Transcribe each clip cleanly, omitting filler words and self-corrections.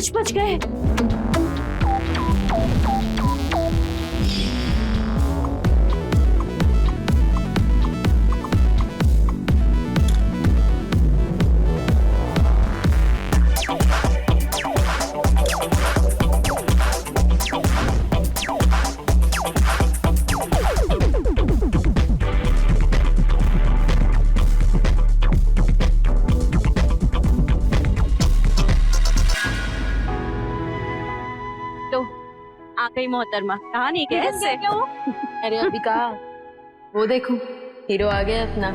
आज बच गए। आ गई मोहतरमा, कहाँ नहीं गए इससे? अरे अभी कहा, वो देखो हीरो आ गया अपना।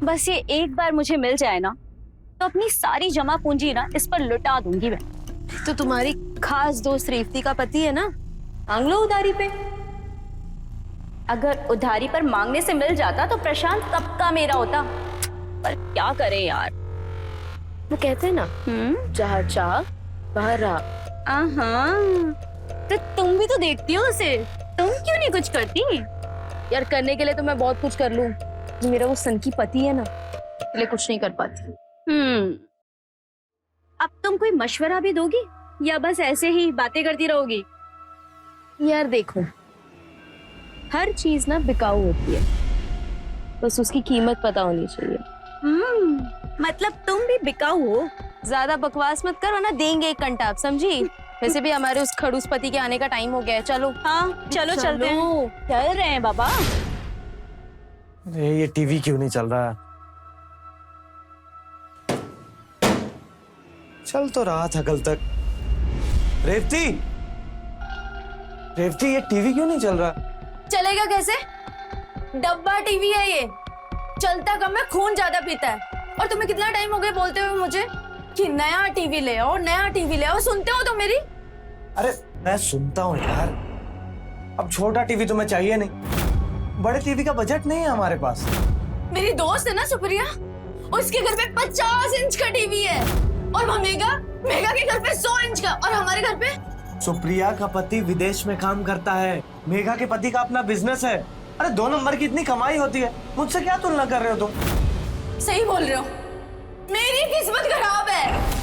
बस ये एक बार मुझे मिल जाए ना, तो अपनी सारी जमा पूंजी ना इस पर लुटा दूंगी मैं। तो तुम्हारी खास दोस्त रेवती का पति है ना, मांग लो उधारी पे। अगर उधारी पर मांगने से मिल जाता तो प्रशांत कब का मेरा होता, पर क्या करे यार। वो कहते हैं ना, जहाँ चाह वहाँ राह। तो तुम भी तो देखती हो उसे, तुम क्यों नहीं कुछ करती? यार करने के लिए तो मैं बहुत कुछ कर लूं, मेरा वो सन की पति है ना, इसलिए कुछ नहीं कर पाती। अब तुम कोई मशवरा भी दोगी या बस ऐसे ही बातें करती रहोगी? यार देखो, हर चीज ना बिकाऊ होती है, बस उसकी कीमत पता होनी चाहिए। मतलब तुम भी बिकाऊ हो? ज्यादा बकवास मत करो ना, देंगे एक कंटाप, समझी? वैसे भी हमारे उस खड़ूस पति के आने का टाइम हो गया है, चलो। हाँ चलो चलते हैं। चल रहे हैं बाबा। अरे ये टीवी क्यों नहीं चल रहा? चल तो रहा था कल तक। रेवती, रेवती ये टीवी क्यों नहीं चल रहा? चलेगा कैसे? डब्बा टीवी है ये, चलता कम है, खून ज्यादा पीता है। और तुम्हें कितना टाइम हो गया बोलते हुए मुझे कि नया टीवी ले आओ, नया टीवी ले आओ। सुनते हो तो मेरी? अरे मैं सुनता हूँ यार, अब छोटा टीवी तुम्हें चाहिए नहीं, बड़े टीवी का बजट नहीं है हमारे पास। मेरी दोस्त है ना सुप्रिया, उसके घर पे 50 इंच का टीवी है, और मेगा के घर पे 100 इंच का, और हमारे घर पे। सुप्रिया का पति विदेश में काम करता है, मेघा के पति का अपना बिजनेस है। अरे 2 नंबर की इतनी कमाई होती है, मुझसे क्या तुलना कर रहे हो तुम? सही बोल रहे हो, मेरी किस्मत खराब है।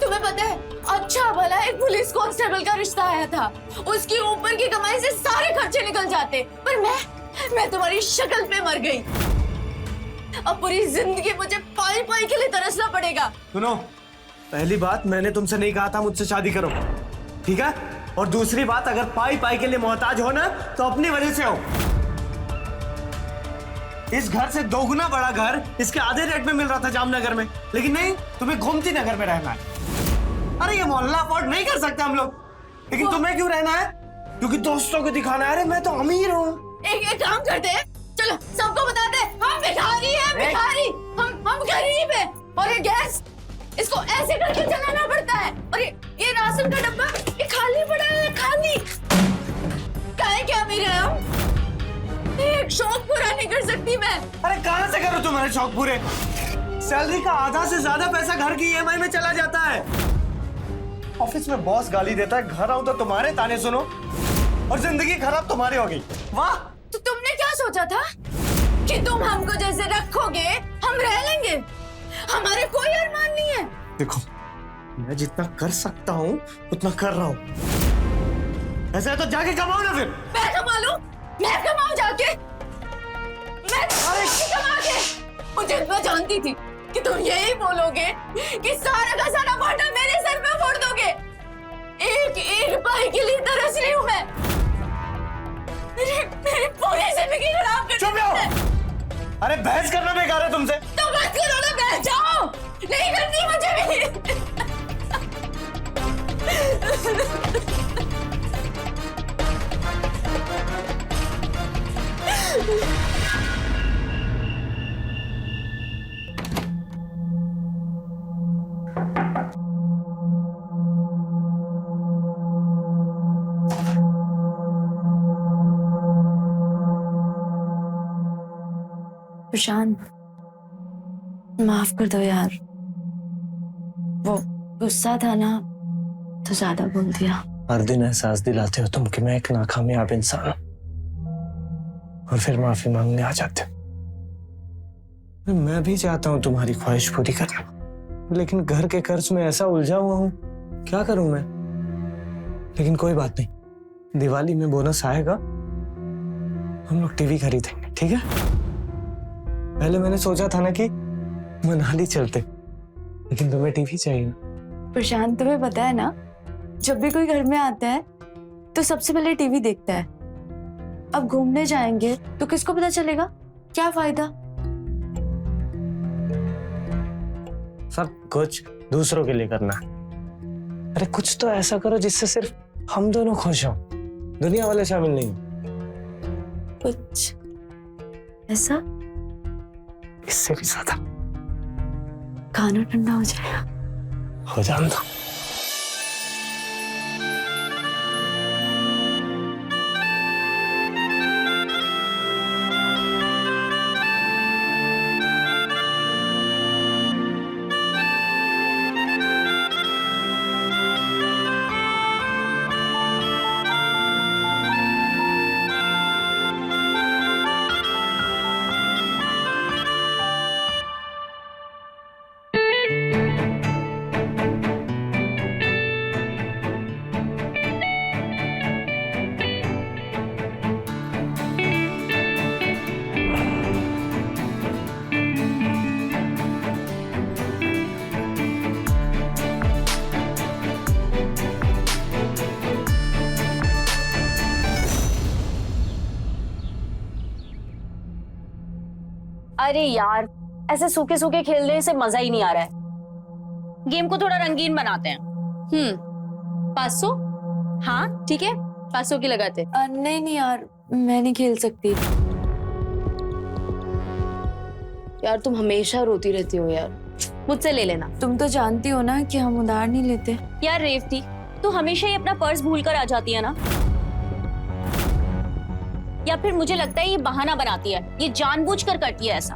तुम्हें पता है, अच्छा भला एक पुलिस कांस्टेबल का रिश्ता आया था, उसकी ऊपर की कमाई से सारे खर्चे निकल जाते, पर मैं तुम्हारी शक्ल पे मर गई। अब पूरी जिंदगी मुझे पाई पाई के लिए तरसना पड़ेगा। सुनो, पहली बात, मैंने तुमसे नहीं कहा था मुझसे शादी करो, ठीक है? और दूसरी बात, अगर पाई पाई के लिए मोहताज हो ना, तो अपनी वजह से हो। इस घर से 2 गुना बड़ा घर इसके आधे रेट में मिल रहा था जामनगर में, लेकिन नहीं, तुम्हें गोमती नगर में रहना है। अरे ये मोहल्ला अफोर्ड नहीं कर सकते हम लोग, लेकिन तुम्हें क्यों रहना है? क्योंकि दोस्तों को दिखाना है, अरे मैं तो अमीर हूँ, एक काम करते हैं, चलो सबको बता दे हम भिखारी हैं, भिखारी। हम गरीब हैं और ये गैस इसको ऐसे करके चलाना पड़ता है। और ये राशन का डब्बा ये खाली पड़ा है, खाली। काहे क्या मेरे हम एक शौक पूरा नहीं कर सकती मैं। अरे कहाँ से करूँ तुम्हारे शौक पूरे? सैलरी का आधा से ज्यादा पैसा घर की ईएमआई में चला जाता है। ऑफिस में बॉस गाली देता है, घर आऊं तो तुम्हारे ताने सुनो और जिंदगी खराब तुम्हारी हो गई। वाह! तो तुमने क्या सोचा था कि तुम हमको जैसे रखोगे हम रह लेंगे? हमारे कोई अरमान नहीं है। देखो, मैं जितना कर सकता हूँ उतना कर रहा हूँ। ऐसा है तो जाके कमाओ ना फिर। मैं कमा लूं? मैं कमाऊं जाके? मैं कमा के? मुझे मैं जानती थी कि तुम यही बोलोगे कि सारा का सारा भाटा मेरे सर पे फोड़ दोगे। एक एक पाई के लिए तरस रही हूँ मैं। मेरी पूरी जिंदगी खराब कर चुप रहो। अरे बहस करना बेकार है तुमसे। तो बस करो ना, बैठ जाओ। नहीं करती मुझे भी। प्रशांत, माफ कर दो यार, वो गुस्सा था ना तो ज्यादा बोल दिया। हर दिन एहसास दिलाते हो तुम कि मैं एक नाकामयाब इंसान हूं और फिर माफी मांगने आ जाते हो। मैं भी चाहता हूं तुम्हारी ख्वाहिश पूरी करना, लेकिन घर के कर्ज में ऐसा उलझा हुआ हूं, क्या करूं मैं? लेकिन कोई बात नहीं, दिवाली में बोनस आएगा, हम लोग टीवी खरीदेंगे, ठीक है? पहले मैंने सोचा था ना कि मनाली चलते, लेकिन तुम्हें टीवी चाहिए ना। प्रशांत, तुम्हें पता है ना, जब भी कोई घर में आता है तो सबसे पहले टीवी देखता है। अब घूमने जाएंगे तो किसको पता चलेगा? क्या फायदा? सब कुछ दूसरों के लिए करना है। अरे कुछ तो ऐसा करो जिससे सिर्फ हम दोनों खुश हों, दुनिया वाले शामिल नहीं हो। कुछ ऐसा इससे भी ज्यादा खाना ठंडा हो जाएगा। हो जान दो। अरे यार, ऐसे सूखे सूखे खेलने से मजा ही नहीं आ रहा है। गेम को थोड़ा रंगीन बनाते हैं। 500? हाँ ठीक है, 500 की लगाते। नहीं नहीं यार, मैं नहीं खेल सकती। यार तुम हमेशा रोती रहती हो यार, मुझसे ले लेना। तुम तो जानती हो ना कि हम उधार नहीं लेते। यार रेवती, तू हमेशा ही अपना पर्स भूल कर आ जाती है ना? या फिर मुझे लगता है ये बहाना बनाती है, ये जानबूझकर करती है ऐसा।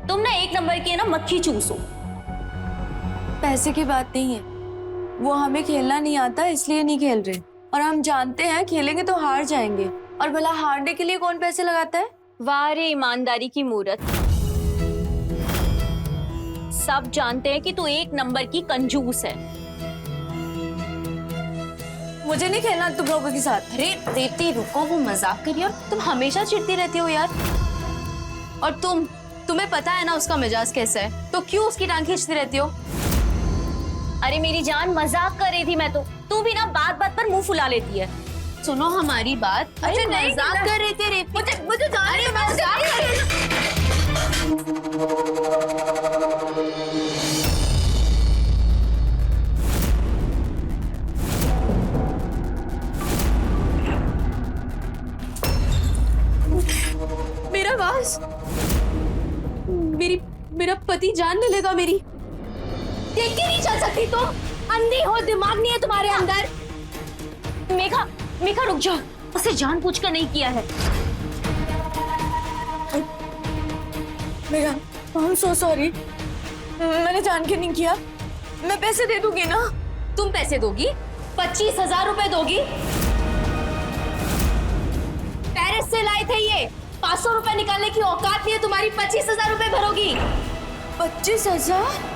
तुम ना एक नंबर की है ना मक्खी चूस हो। पैसे की बात नहीं है, वो हमें खेलना नहीं आता इसलिए नहीं खेल रहे, और हम जानते हैं खेलेंगे तो हार जाएंगे, और भला हारने के लिए कौन पैसे लगाता है? वाह रे ईमानदारी की मूरत। सब जानते हैं कि तू एक नंबर की कंजूस है। मुझे नहीं खेलना तुम लोगों के साथ। अरे रेवती रुको, वो मजाक करिए और तुम हमेशा चिढ़ती रहती हो यार। और तुम्हें पता है ना उसका मिजाज कैसा है, तो क्यों उसकी टांग खींचती रहती हो? अरे मेरी जान, मजाक कर रही थी मैं तो। तू भी ना बात बात पर मुंह फुला लेती है। सुनो हमारी बात। अरे नहीं, मजाक कर रही थी रेवती। मुझे जान रही है, मजाक कर रही है। मेरा पति जान ले लेगा मेरी। देख के नहीं चल सकती तुम? अंधी हो, दिमाग नहीं है तुम्हारे अंदर। मेघा, मेघा रुक जाओ, उसे जानबूझकर नहीं किया है। Megha, I am so sorry, मैंने जान के नहीं किया। मैं पैसे दे दूंगी ना। तुम पैसे दोगी? 25,000 रुपए दोगी? पेरिस से लाए थे ये, 500 रुपए निकालने की औकात नहीं है तुम्हारी, 25,000 रुपए भरोगी? 25,000?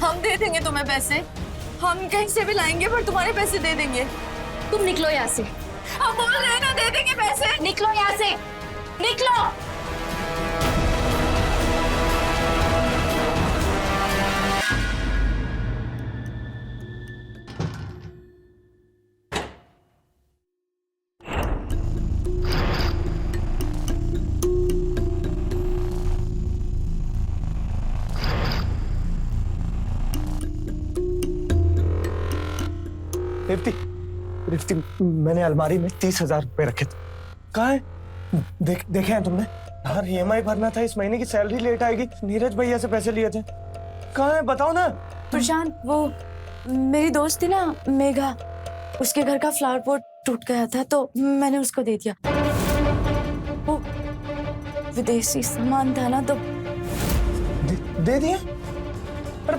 हम दे देंगे तुम्हें पैसे, हम कहीं से भी लाएंगे, पर तुम्हारे पैसे दे देंगे। तुम निकलो यहाँ से। हम बोल रहे हैं ना, दे देंगे पैसे। निकलो यहाँ से, निकलो। रिफ्ती, रिफ्ती, मैंने अलमारी में 30,000 रुपए रखे थे। कहाँ है? देखे हैं तुमने? यार EMI भरना था, इस महीने की सैलरी लेट आएगी। नीरज भैया से पैसे लिए थे। कहाँ है बताओ ना। प्रशांत, वो मेरी दोस्त थी ना मेघा, उसके घर का फ्लावर पॉट टूट गया था तो मैंने उसको दे दिया। वो विदेशी सामान था ना तो दे दिया? अरे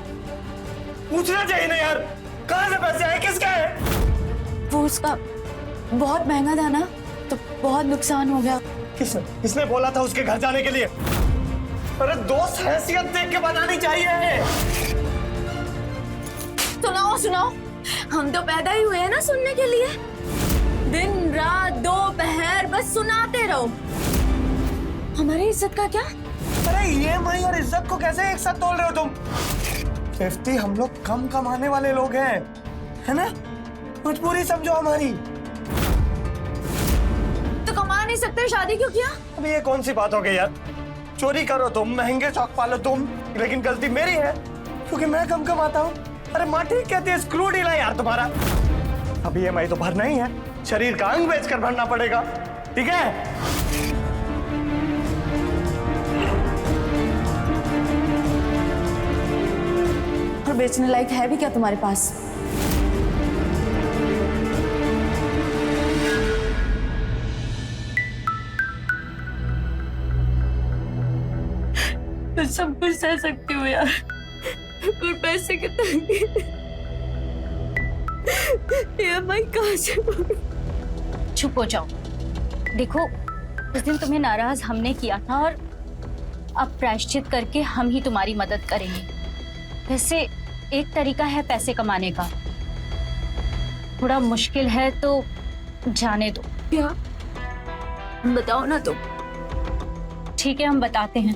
पूछना चाहिए ना यार, कहाँ से पैसे आए, किसका है? वो उसका बहुत महंगा था ना तो बहुत नुकसान हो गया। किसने बोला था उसके घर जाने के लिए? अरे दोस्त हैसियत देख के बनानी चाहिए। सुनाओ सुनाओ, हम तो पैदा ही हुए हैं ना सुनने के लिए। दिन रात दोपहर बस सुनाते रहो। हमारी इज्जत का क्या? अरे EMI और इज्जत को कैसे एक साथ तोल रहे हो तुम? रिफ्ती, हम लोग कम कमाने वाले लोग हैं, है ना? मजबूरी समझो हमारी। तो कमा नहीं सकते, शादी क्यों किया? अबे ये कौन सी बात हो गई यार? चोरी करो तुम, महंगे शौक पालो तुम, लेकिन गलती मेरी है क्योंकि मैं कम कमाता हूँ। अरे माँ ठीक कहती है, स्क्रू डील है यार तुम्हारा। अब EMI तो भरना ही है, शरीर का अंग बेचकर भरना पड़ेगा, ठीक है? और बेचने लायक है भी क्या तुम्हारे पास? मैं सब कुछ सह सकती हूँ यार, पर पैसे के तंगी EMI कहाँ से भरूं? चुप हो जाओ। देखो, उस दिन तुम्हें नाराज हमने किया था और अब प्रायश्चित करके हम ही तुम्हारी मदद करेंगे। वैसे एक तरीका है पैसे कमाने का, थोड़ा मुश्किल है तो जाने दो। क्या? बताओ ना तुम। ठीक है, हम बताते हैं,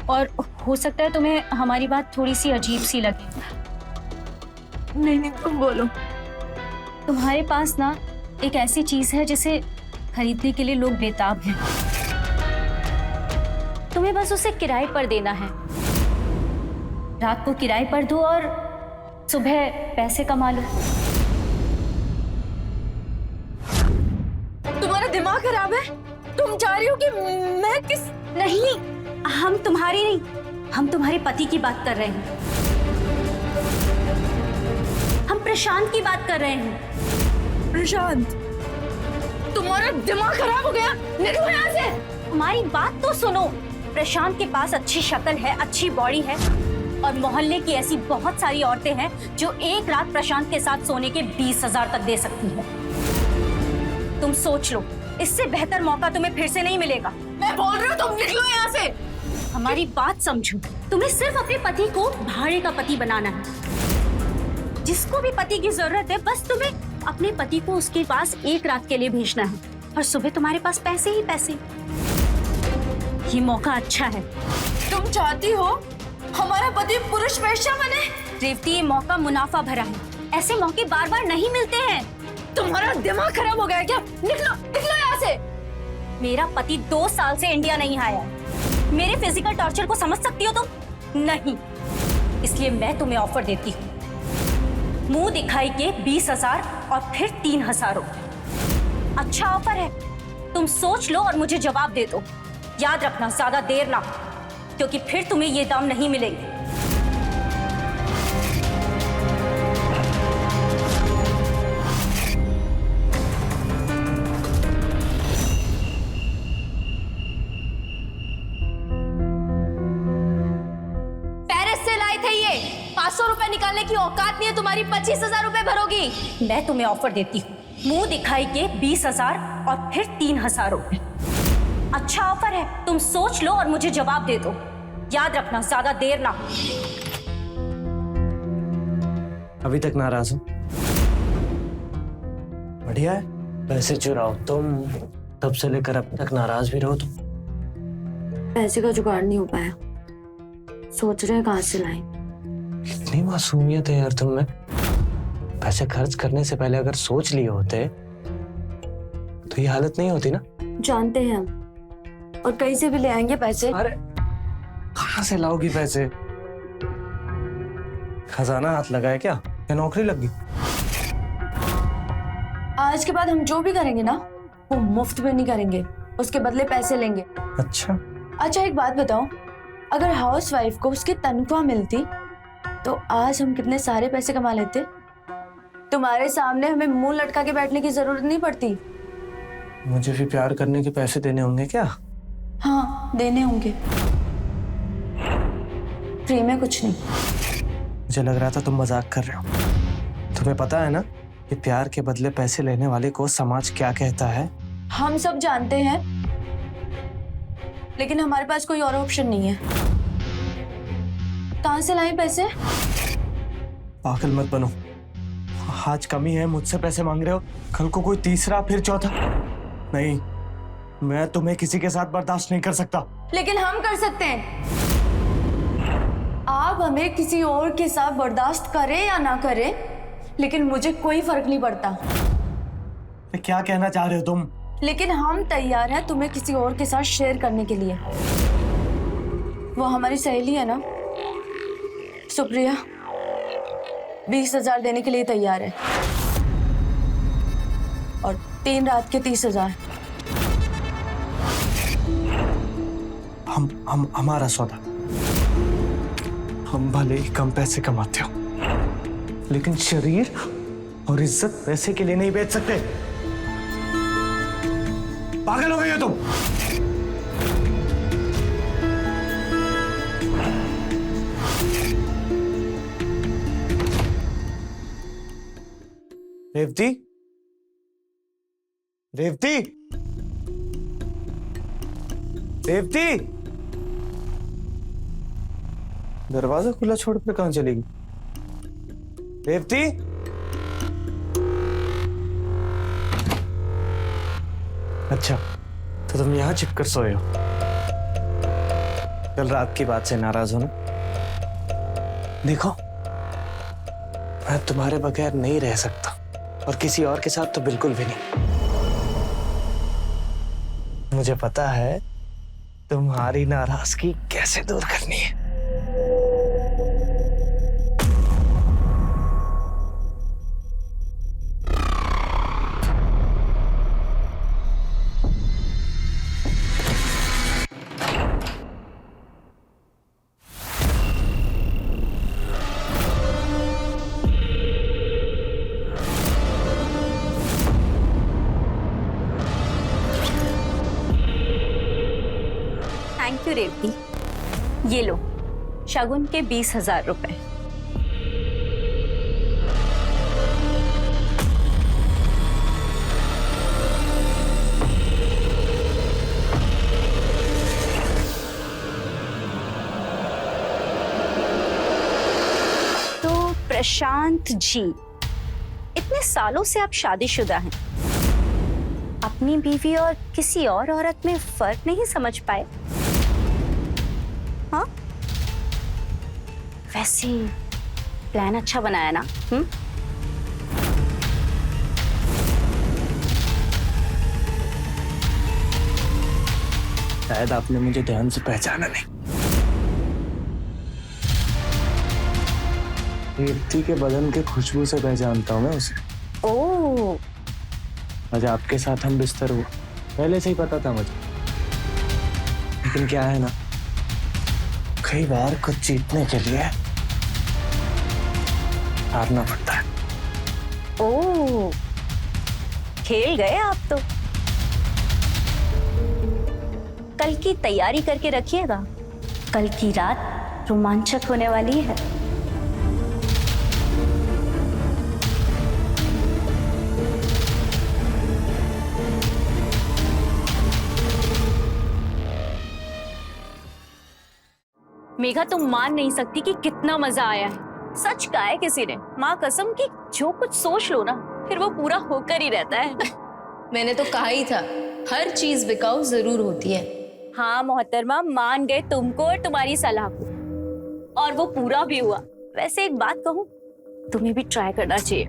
और हो सकता है तुम्हें हमारी बात थोड़ी सी अजीब सी लगे। नहीं तुम बोलो। तुम्हारे पास ना एक ऐसी चीज है जिसे खरीदने के लिए लोग बेताब हैं। तुम्हें बस उसे किराए पर देना है। रात को किराए पर दो और सुबह पैसे कमा लो। तुम्हारा दिमाग खराब है? तुम चाह रही हो कि मैं किस? नहीं, हम तुम्हारी नहीं, हम तुम्हारे पति की बात कर रहे हैं। हम प्रशांत की बात कर रहे हैं। प्रशांत, तुम्हारा दिमाग खराब हो गया? निकलो यहाँ से। हमारी बात तो सुनो। प्रशांत के पास अच्छी शक्ल है, अच्छी बॉडी है, और मोहल्ले की ऐसी बहुत सारी औरतें हैं जो एक रात प्रशांत के साथ सोने के 20,000 तक दे सकती हैं। तुम सोच लो, इससे बेहतर मौका तुम्हें फिर से नहीं मिलेगा। मैं बोल रही हूँ तुम निकलो यहाँ से। हमारी बात समझो। तुम्हें सिर्फ अपने पति को भाड़े का पति बनाना है। जिसको भी पति की जरूरत है, बस तुम्हें अपने पति को उसके पास एक रात के लिए भेजना है, और सुबह तुम्हारे पास पैसे ही पैसे। ये मौका अच्छा है। तुम चाहती हो हमारा पति पुरुष वेश्या बने? रेवती, ये मौका मुनाफा भरा है। ऐसे मौके बार बार नहीं मिलते हैं। तुम्हारा दिमाग खराब हो गया है क्या? निकलो निकलो यहाँ से। मेरा पति 2 साल से इंडिया नहीं आया है। मेरे फिजिकल टॉर्चर को समझ सकती हो तुम? नहीं, इसलिए मैं तुम्हें ऑफर देती हूँ। मुंह दिखाई के 20,000 और फिर 3,000 रुपए। अच्छा ऑफर है, तुम सोच लो और मुझे जवाब दे दो, याद रखना, ज्यादा देर ना, क्योंकि फिर तुम्हें ये दाम नहीं मिलेंगे। पेरिस से लाए थे ये। 500 रुपए निकालने की औकात नहीं है तुम्हारी, 25,000 रुपए भरोगी। मैं तुम्हें ऑफर देती हूँ, मुंह दिखाई के 20,000 और फिर 3,000 रुपए। अच्छा ऑफर है, तुम सोच लो और मुझे जवाब दे दो। याद रखना, ज्यादा देर ना। अभी तक नाराज हो? बढ़िया है, पैसे चुराओ तुम, तब से लेकर अब तक नाराज भी रहो तुम। पैसे का जुगाड़ नहीं हो पाया, सोच रहे हैं कहाँ से लाएं। इतनी मासूमियत है यार तुम में। पैसे खर्च करने से पहले अगर सोच लिए होते तो ये हालत नहीं होती ना। जानते हैं हम, और कहीं से भी ले आएंगे पैसे। अरे कहाँ से लाओगी पैसे? खजाना हाथ लगाए क्या या नौकरी लग गई? आज के बाद हम जो भी करेंगे ना, वो मुफ्त में नहीं करेंगे, उसके बदले पैसे लेंगे। अच्छा, एक बात बताओ, अगर हाउसवाइफ को उसकी तनख्वाह मिलती तो आज हम कितने सारे पैसे कमा लेते। तुम्हारे सामने हमें मुंह लटका के बैठने की जरूरत नहीं पड़ती। मुझे भी प्यार करने के पैसे देने होंगे क्या? हाँ, देने होंगे, फ्री में कुछ नहीं। मुझे लग रहा था तुम मजाक कर रहे हो। तुम्हें पता है ना कि प्यार के बदले पैसे लेने वाले को समाज क्या कहता है? हम सब जानते हैं, लेकिन हमारे पास कोई और ऑप्शन नहीं है। कहाँ से लाएं पैसे? पागल मत बनो। आज कमी है, मुझसे पैसे मांग रहे हो, कल को कोई तीसरा फिर चौथा। नहीं, मैं तुम्हें किसी के साथ बर्दाश्त नहीं कर सकता। लेकिन हम कर सकते हैं। आप हमें किसी और के साथ बर्दाश्त करें या ना करें, लेकिन मुझे कोई फर्क नहीं पड़ता। क्या कहना चाह रहे हो तुम? लेकिन हम तैयार हैं तुम्हें किसी और के साथ शेयर करने के लिए। वो हमारी सहेली है ना, सुप्रिया, 20,000 देने के लिए तैयार है, और 3 रात के 30,000। हमारा सौदा। हम भले ही कम पैसे कमाते हो, लेकिन शरीर और इज्जत पैसे के लिए नहीं बेच सकते। पागल हो गई हो तुम? रेवती, रेवती, रेवती, दरवाजा खुला छोड़कर कहां चलेगी? रेवती, अच्छा तो तुम यहां छिपकर सोए हो। कल रात की बात से नाराज हो ना? देखो, मैं तुम्हारे बगैर नहीं रह सकता, और किसी और के साथ तो बिल्कुल भी नहीं। मुझे पता है तुम्हारी नाराजगी कैसे दूर करनी है। थैंक यू रेवती, ये लो शगुन के 20,000 रुपए। तो प्रशांत जी, इतने सालों से आप शादीशुदा हैं, अपनी बीवी और किसी और औरत में फर्क नहीं समझ पाए? हाँ, वैसे प्लान अच्छा बनाया ना? शायद आपने मुझे ध्यान से पहचाना नहीं। रेवती के बदन के खुशबू से पहचानता हूँ मैं उसे। ओह, आज आपके साथ हम बिस्तर हुए, पहले से ही पता था मुझे। लेकिन क्या है ना, कई बार कुछ जीतने के लिए हारना पड़ता है। ओह, खेल गए आप तो। कल की तैयारी करके रखिएगा, कल की रात रोमांचक होने वाली है। मेघा, तुम मान नहीं सकती कि कितना मजा आया है। सच कहा है किसी ने, माँ कसम कि जो कुछ सोच लो ना फिर वो पूरा होकर ही रहता है। मैंने तो कहा ही था, हर चीज बिकाऊ जरूर होती है। हाँ मोहतरमा, मान गए तुमको और तुम्हारी सलाह को, और वो पूरा भी हुआ। वैसे एक बात कहूँ, तुम्हें भी ट्राई करना चाहिए।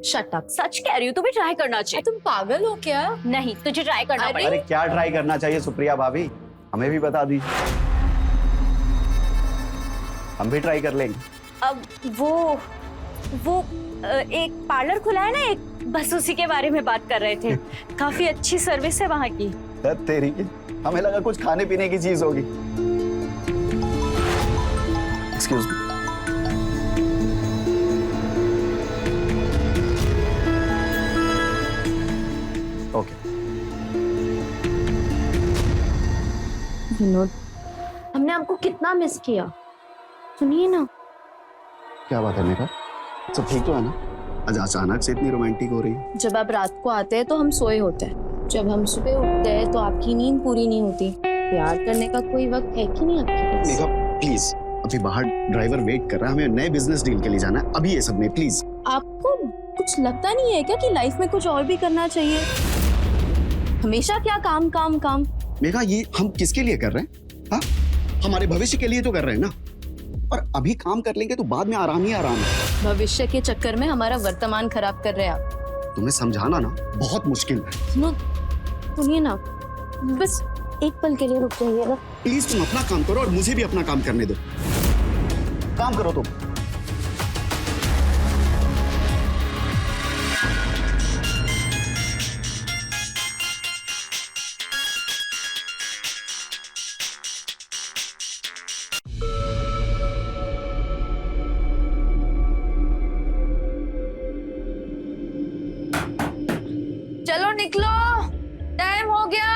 Shut up. सच कह रही हूँ, तुम्हें ट्राई करना चाहिए। तुम पागल हो क्या? नहीं, तुझे ट्राई करना पड़ेगा। अरे क्या ट्राई करना चाहिए सुप्रिया भाभी, हमें भी बता दीजिए, हम भी ट्राई कर लेंगे। अब वो एक पार्लर खुला है ना एक, बस उसी के बारे में बात कर रहे थे। काफी अच्छी सर्विस है वहाँ की। तेरी, हमें लगा कुछ खाने पीने की चीज होगी। Excuse me. ओके। विनोद, हमने आपको कितना मिस किया। सुनिए ना। क्या बात है मेघा, सब ठीक तो है ना? आज अचानक से इतनी रोमांटिक हो रही है। जब आप रात को आते हैं तो हम सोए होते हैं, जब हम सुबह उठते हैं तो आपकी नींद पूरी नहीं होती। प्यार करने का कोई वक्त है कि नहीं आपके पास? मेघा प्लीज, अभी बाहर ड्राइवर वेट कर रहा है, हमें नए बिजनेस डील के लिए जाना है, अभी ये सब नहीं प्लीज। आपको कुछ लगता नहीं है क्या कि लाइफ में कुछ और भी करना चाहिए? हमेशा क्या काम काम काम? मेघा, ये हम किसके लिए कर रहे हैं? हाँ, हमारे भविष्य के लिए तो कर रहे हैं ना, और अभी काम कर लेंगे तो बाद में आराम ही आराम है। भविष्य के चक्कर में हमारा वर्तमान खराब कर रहे हैं आप। तुम्हें समझाना ना बहुत मुश्किल है। सुनिए ना, बस एक पल के लिए रुक जाइएगा। प्लीज तुम अपना काम करो और मुझे भी अपना काम करने दो। काम करो तुम। चलो निकलो, टाइम हो गया।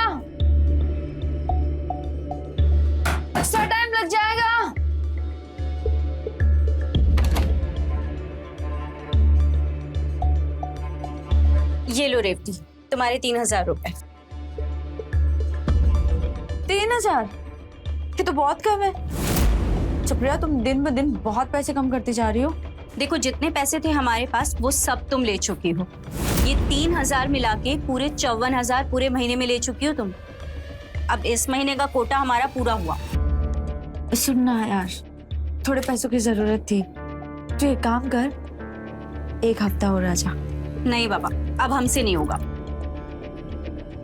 एक्स्ट्रा टाइम लग जाएगा। ये लो रेवती, तुम्हारे 3000 रुपए। 3000? ये तो बहुत कम है। सुप्रिया, तुम दिन ब दिन बहुत पैसे कम करती जा रही हो। देखो, जितने पैसे थे हमारे पास वो सब तुम ले चुकी हो। ये 3000 मिला के पूरे 54,000 पूरे महीने में ले चुकी हो तुम। अब इस महीने का कोटा हमारा पूरा हुआ। सुनना यार, थोड़े पैसों की जरूरत थी, तो एक काम कर, एक हफ्ता और आ जा। नहीं बाबा, अब हमसे नहीं होगा।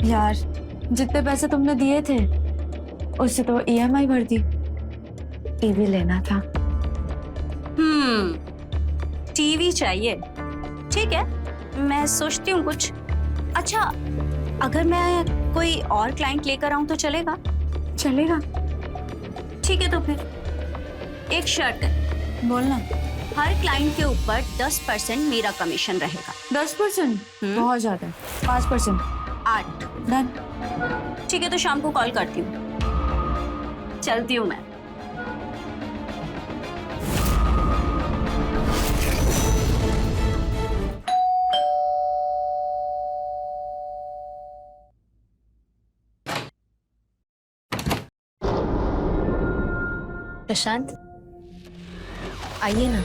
यार, जितने पैसे तुमने दिए थे उससे तो EMI भर दी। टीवी लेना था। टीवी चाहिए, ठीक है, मैं सोचती हूँ कुछ। अच्छा, अगर मैं कोई और क्लाइंट लेकर आऊं तो चलेगा? चलेगा। ठीक है, तो फिर एक शर्त है। बोलना। हर क्लाइंट के ऊपर 10% मेरा कमीशन रहेगा। 10%? बहुत ज्यादा है। 5%। 8। डन। ठीक है, तो शाम को कॉल करती हूँ। चलती हूँ मैं। प्रशांत, आइए ना।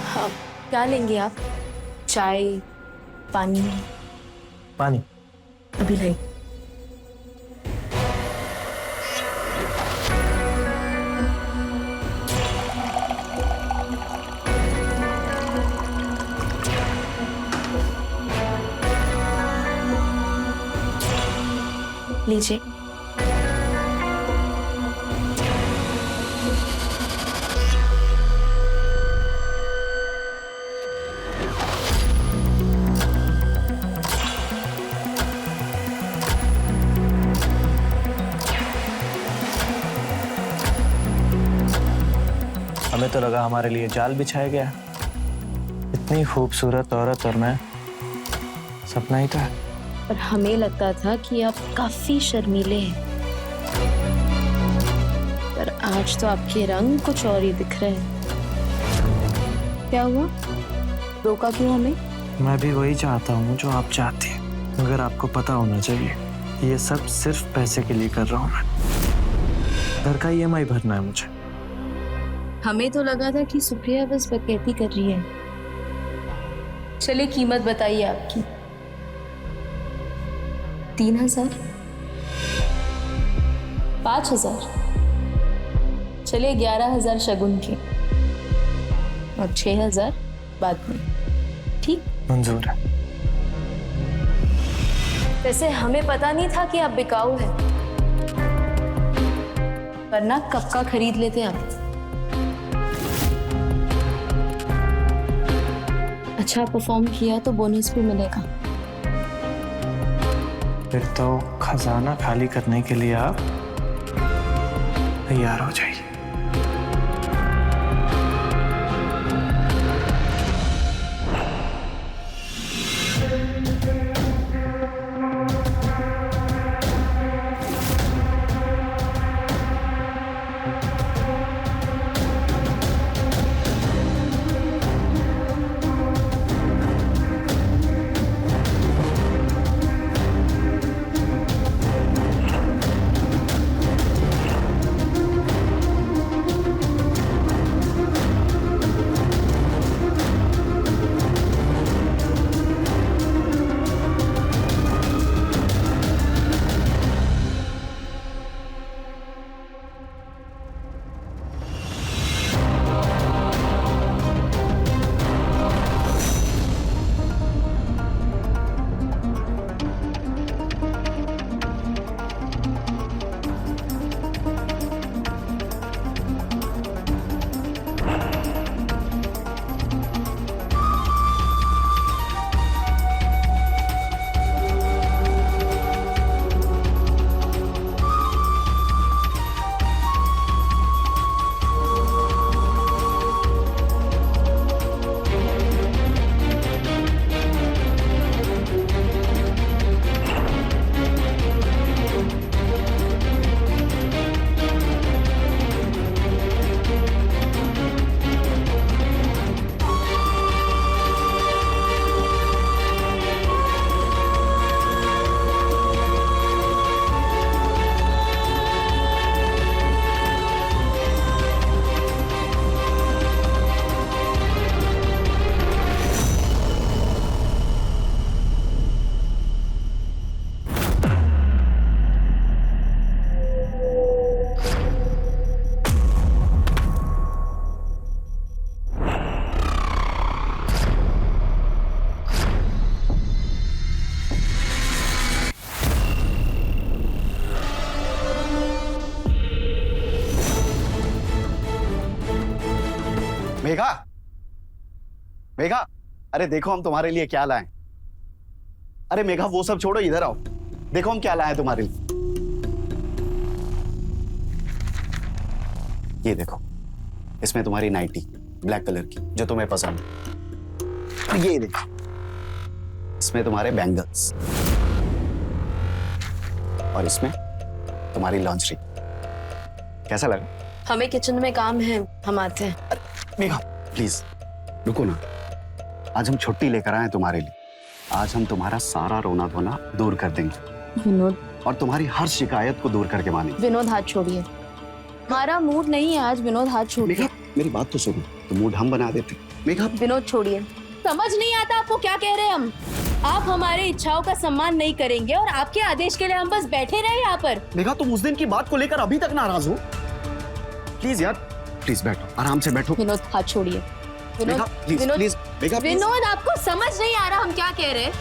हाँ, क्या लेंगे आप? चाय, पानी? पानी। अभी लाई। लीजिए। हमें तो लगा हमारे लिए जाल बिछाया गया। इतनी खूबसूरत औरत और मैं, सपना ही था। पर हमें लगता था कि आप काफी शर्मीले हैं, पर आज तो आपके रंग कुछ और ही दिख रहे हैं। क्या हुआ, रोका क्यों हमें? मैं भी वही चाहता हूँ जो आप चाहती हैं, मगर आपको पता होना चाहिए ये सब सिर्फ पैसे के लिए कर रहा हूँ मैं। घर का EMI भरना है मुझे। हमें तो लगा था कि सुप्रिया बस बकैती कर रही है। चलिए कीमत बताइए आपकी। 3000, 5000, चलिए 11000 शगुन के और 6000 बाद में, ठीक? मंजूर है। वैसे हमें पता नहीं था कि आप बिकाऊ हैं, वरना कब का खरीद लेते आप। अच्छा परफॉर्म किया तो बोनस भी मिलेगा। फिर तो खजाना खाली करने के लिए आप तैयार हो जाइए। मेघा, मेघा, अरे देखो हम तुम्हारे लिए क्या लाए। अरे मेघा वो सब छोड़ो, इधर आओ, देखो हम क्या लाए तुम्हारे लिए। ये देखो, इसमें तुम्हारी नाइटी ब्लैक कलर की जो तुम्हें पसंद है। और ये देखो, इसमें तुम्हारे बैंगल्स, और इसमें तुम्हारी लॉन्ड्री। कैसा लगा? हमें किचन में काम है, हम आते हैं। मेघा प्लीज रुको ना, आज हम छुट्टी लेकर आए तुम्हारे लिए। आज हम तुम्हारा सारा रोना धोना दूर कर देंगे विनोद, और तुम्हारी हर शिकायत को दूर करके मानेंगे। विनोद हाथ छोड़िए, हमारा मूड नहीं है आज। विनोद हाथ छोड़िए। मेघा मेरी बात तो सुनो, तो मूड हम बना देते। मेघा विनोद छोड़िए, समझ नहीं आता आपको क्या कह रहे हैं हम। आप हमारे इच्छाओं का सम्मान नहीं करेंगे और आपके आदेश के लिए हम बस बैठे रहे यहाँ पर। मेघा तुम उस दिन की बात को लेकर अभी तक नाराज हो? प्लीज यार, प्लीज बैठो, आराम से बैठो। विनोद हाथ छोड़िए। Megha please, please Megha please. Vinod आपको समझ नहीं आ रहा हम क्या कह रहे हैं।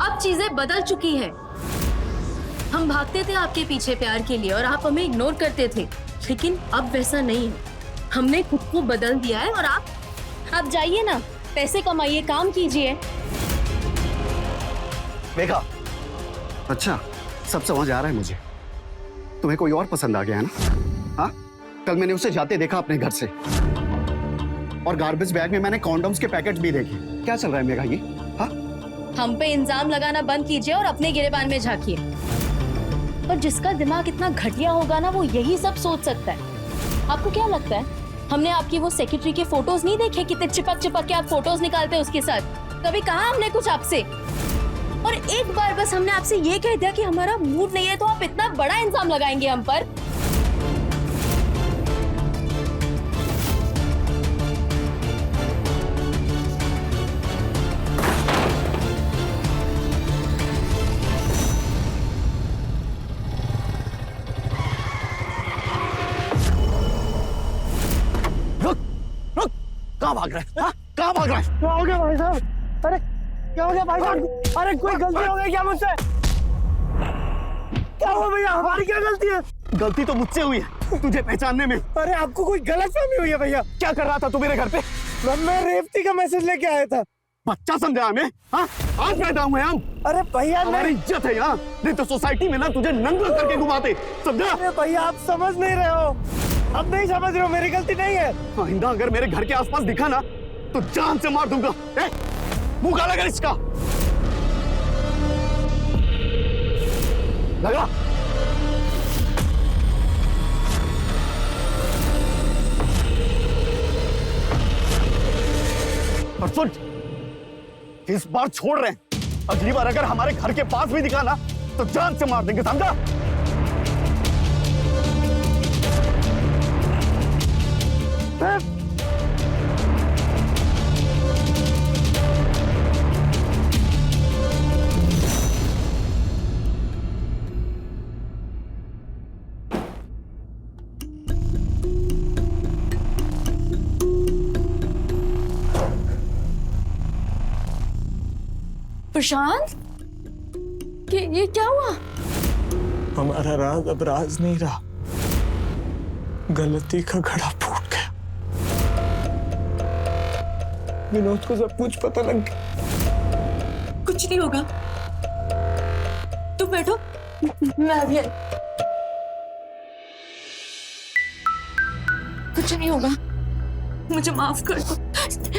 अब चीजें बदल चुकी हैं। हम भागते थे आपके पीछे प्यार के लिए और आप हमें इग्नोर करते थे, लेकिन अब वैसा नहीं है। हमने खुद को बदल दिया है और आप जाइए ना, पैसे कमाइए, काम कीजिए। मेघा अच्छा, सब समझ आ रहा है मुझे। तुम्हें कोई और पसंद आ गया है ना? हाँ, कल मैंने उसे जाते देखा अपने घर से, और गार्बेज बैग में मैंने कॉन्डोम्स के पैकेट भी देखे। क्या चल रहा है मेघा ये? हाँ, हम पे इल्जाम लगाना बंद कीजिए और अपने गिरेबान में झांकिए। पर जिसका दिमाग इतना घटिया होगा ना, वो यही सब सोच सकता है। आपको क्या लगता है, हमने आपकी वो सेक्रेटरी के फोटोज नहीं देखे? कितने चिपक चिपक के आप फोटोज निकालते हैं उसके साथ। कभी कहा हमने कुछ आपसे? और एक बार बस हमने आपसे ये कह दिया कि हमारा मूड नहीं है, तो आप इतना बड़ा इल्जाम लगाएंगे हम पर? कहाँ भाग रहा है? हाँ? कहाँ भाग रहा है? क्या हो गया भाई साहब? अरे क्या हो गया भाई साहब? अरे कोई गलती हो गई क्या मुझसे? क्या हुआ भैया? हमारी क्या गलती है? गलती तो मुझसे हुई है तुझे पहचानने में। अरे आपको कोई गलतफहमी हुई है भैया। क्या कर रहा था तू मेरे घर पे? मैं रेवती का मैसेज लेके आया था। बच्चा समझा हमें? हाँ, आज पैदा हुए हम। अरे भैया हमारी इज्जत है यहाँ, नहीं तो सोसाइटी में ना तुझे नंगा करके घुमाते, समझा? अरे भैया आप समझ नहीं रहे हो। अब नहीं समझ रहे हो, मेरी गलती नहीं है। आइंदा अगर मेरे घर के आसपास दिखा ना तो जान से मार दूंगा। मुंह काला कर इसका। लगा और सुन, इस बार छोड़ रहे हैं, अगली बार अगर हमारे घर के पास भी दिखा ना तो जान से मार देंगे, समझा? प्रशांत, ये क्या हुआ? हमारा राज अब राज नहीं रहा, गलती का घड़ा फूट गया। विनोद को सब कुछ पता लग गया। कुछ नहीं होगा, तुम बैठो, मैं अभी आई। कुछ नहीं होगा, मुझे माफ कर दो,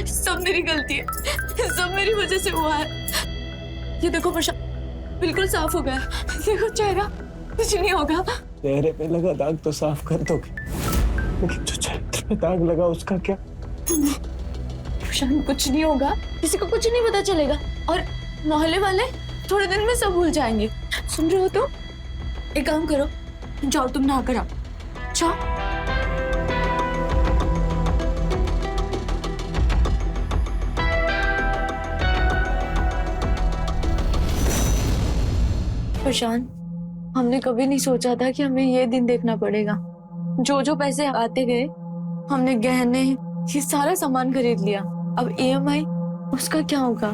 सब मेरी गलती है, सब मेरी वजह से हुआ है। ये देखो प्रशांत, बिल्कुल साफ हो गया, देखो चेहरा, कुछ नहीं होगा। चेहरे पे लगा दाग तो साफ कर दोगे, लेकिन जो चरित्र पे दाग लगा उसका क्या? प्रशांत कुछ नहीं होगा, किसी को कुछ नहीं पता चलेगा, और मोहल्ले वाले थोड़े दिन में सब भूल जाएंगे। सुन रहे हो तो? एक काम करो, जाओ तुम नहा कर आओ, जाओ। प्रशांत, हमने कभी नहीं सोचा था कि हमें ये दिन देखना पड़ेगा। जो जो पैसे आते गए, हमने गहने, ये सारा सामान खरीद लिया। अब EMI, उसका क्या होगा?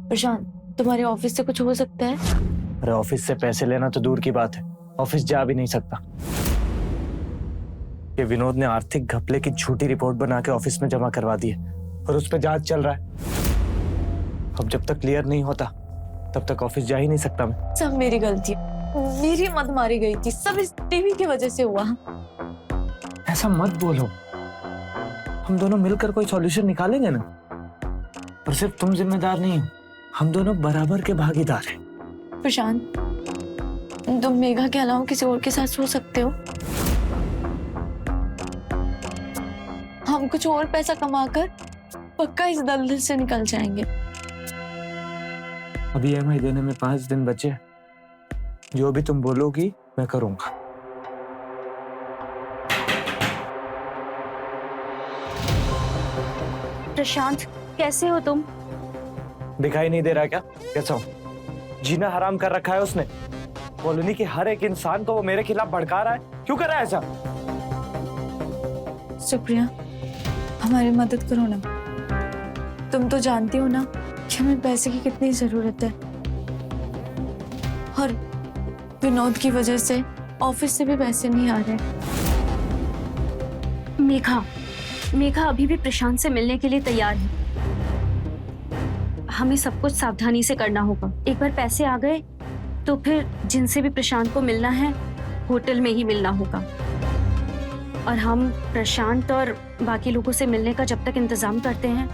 प्रशांत, तुम्हारे ऑफिस से कुछ हो सकता है? अरे ऑफिस से पैसे लेना तो दूर की बात है, ऑफिस जा भी नहीं सकता। ये विनोद ने आर्थिक घपले की झूठी रिपोर्ट बना के ऑफिस में जमा करवा दी है और उस पर जांच चल रहा है। अब जब तक क्लियर नहीं होता तब तक ऑफिस जा ही नहीं सकता मैं। सब मेरी गलती है, मेरी मत मारी गई थी, सब इस टीवी की वजह से हुआ। ऐसा मत बोलो, हम दोनों मिलकर कोई सॉल्यूशन निकालेंगे ना। और सिर्फ तुम जिम्मेदार नहीं हो, हम दोनों बराबर के भागीदार हैं। प्रशांत, तुम मेघा के अलावा किसी और के साथ सो सकते हो। हम कुछ और पैसा कमाकर पक्का इस दलदल से निकल जाएंगे। अभी EMI देने में 5 दिन बचे, जो भी तुम बोलोगी मैं करूंगा। प्रशांत, कैसे हो तुम? दिखाई नहीं दे रहा क्या कैसा हूं? जीना हराम कर रखा है उसने। कॉलोनी के हर एक इंसान को वो मेरे खिलाफ भड़का रहा है। क्यों कर रहा है ऐसा? सुप्रिया, हमारी मदद करो ना। तुम तो जानती हो ना कि हमें पैसे की कितनी जरूरत है, और विनोद की वजह से ऑफिस से भी पैसे नहीं आ रहे। मेघा अभी भी प्रशांत से मिलने के लिए तैयार है। हमें सब कुछ सावधानी से करना होगा। एक बार पैसे आ गए तो फिर जिनसे भी प्रशांत को मिलना है होटल में ही मिलना होगा, और हम प्रशांत और बाकी लोगों से मिलने का जब तक इंतजाम करते हैं,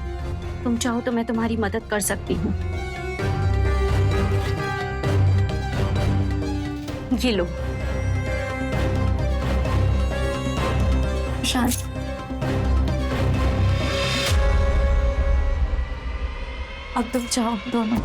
तुम चाहो तो मैं तुम्हारी मदद कर सकती हूँ। ये लो। प्रशांत, अब तुम जाओ दोनों।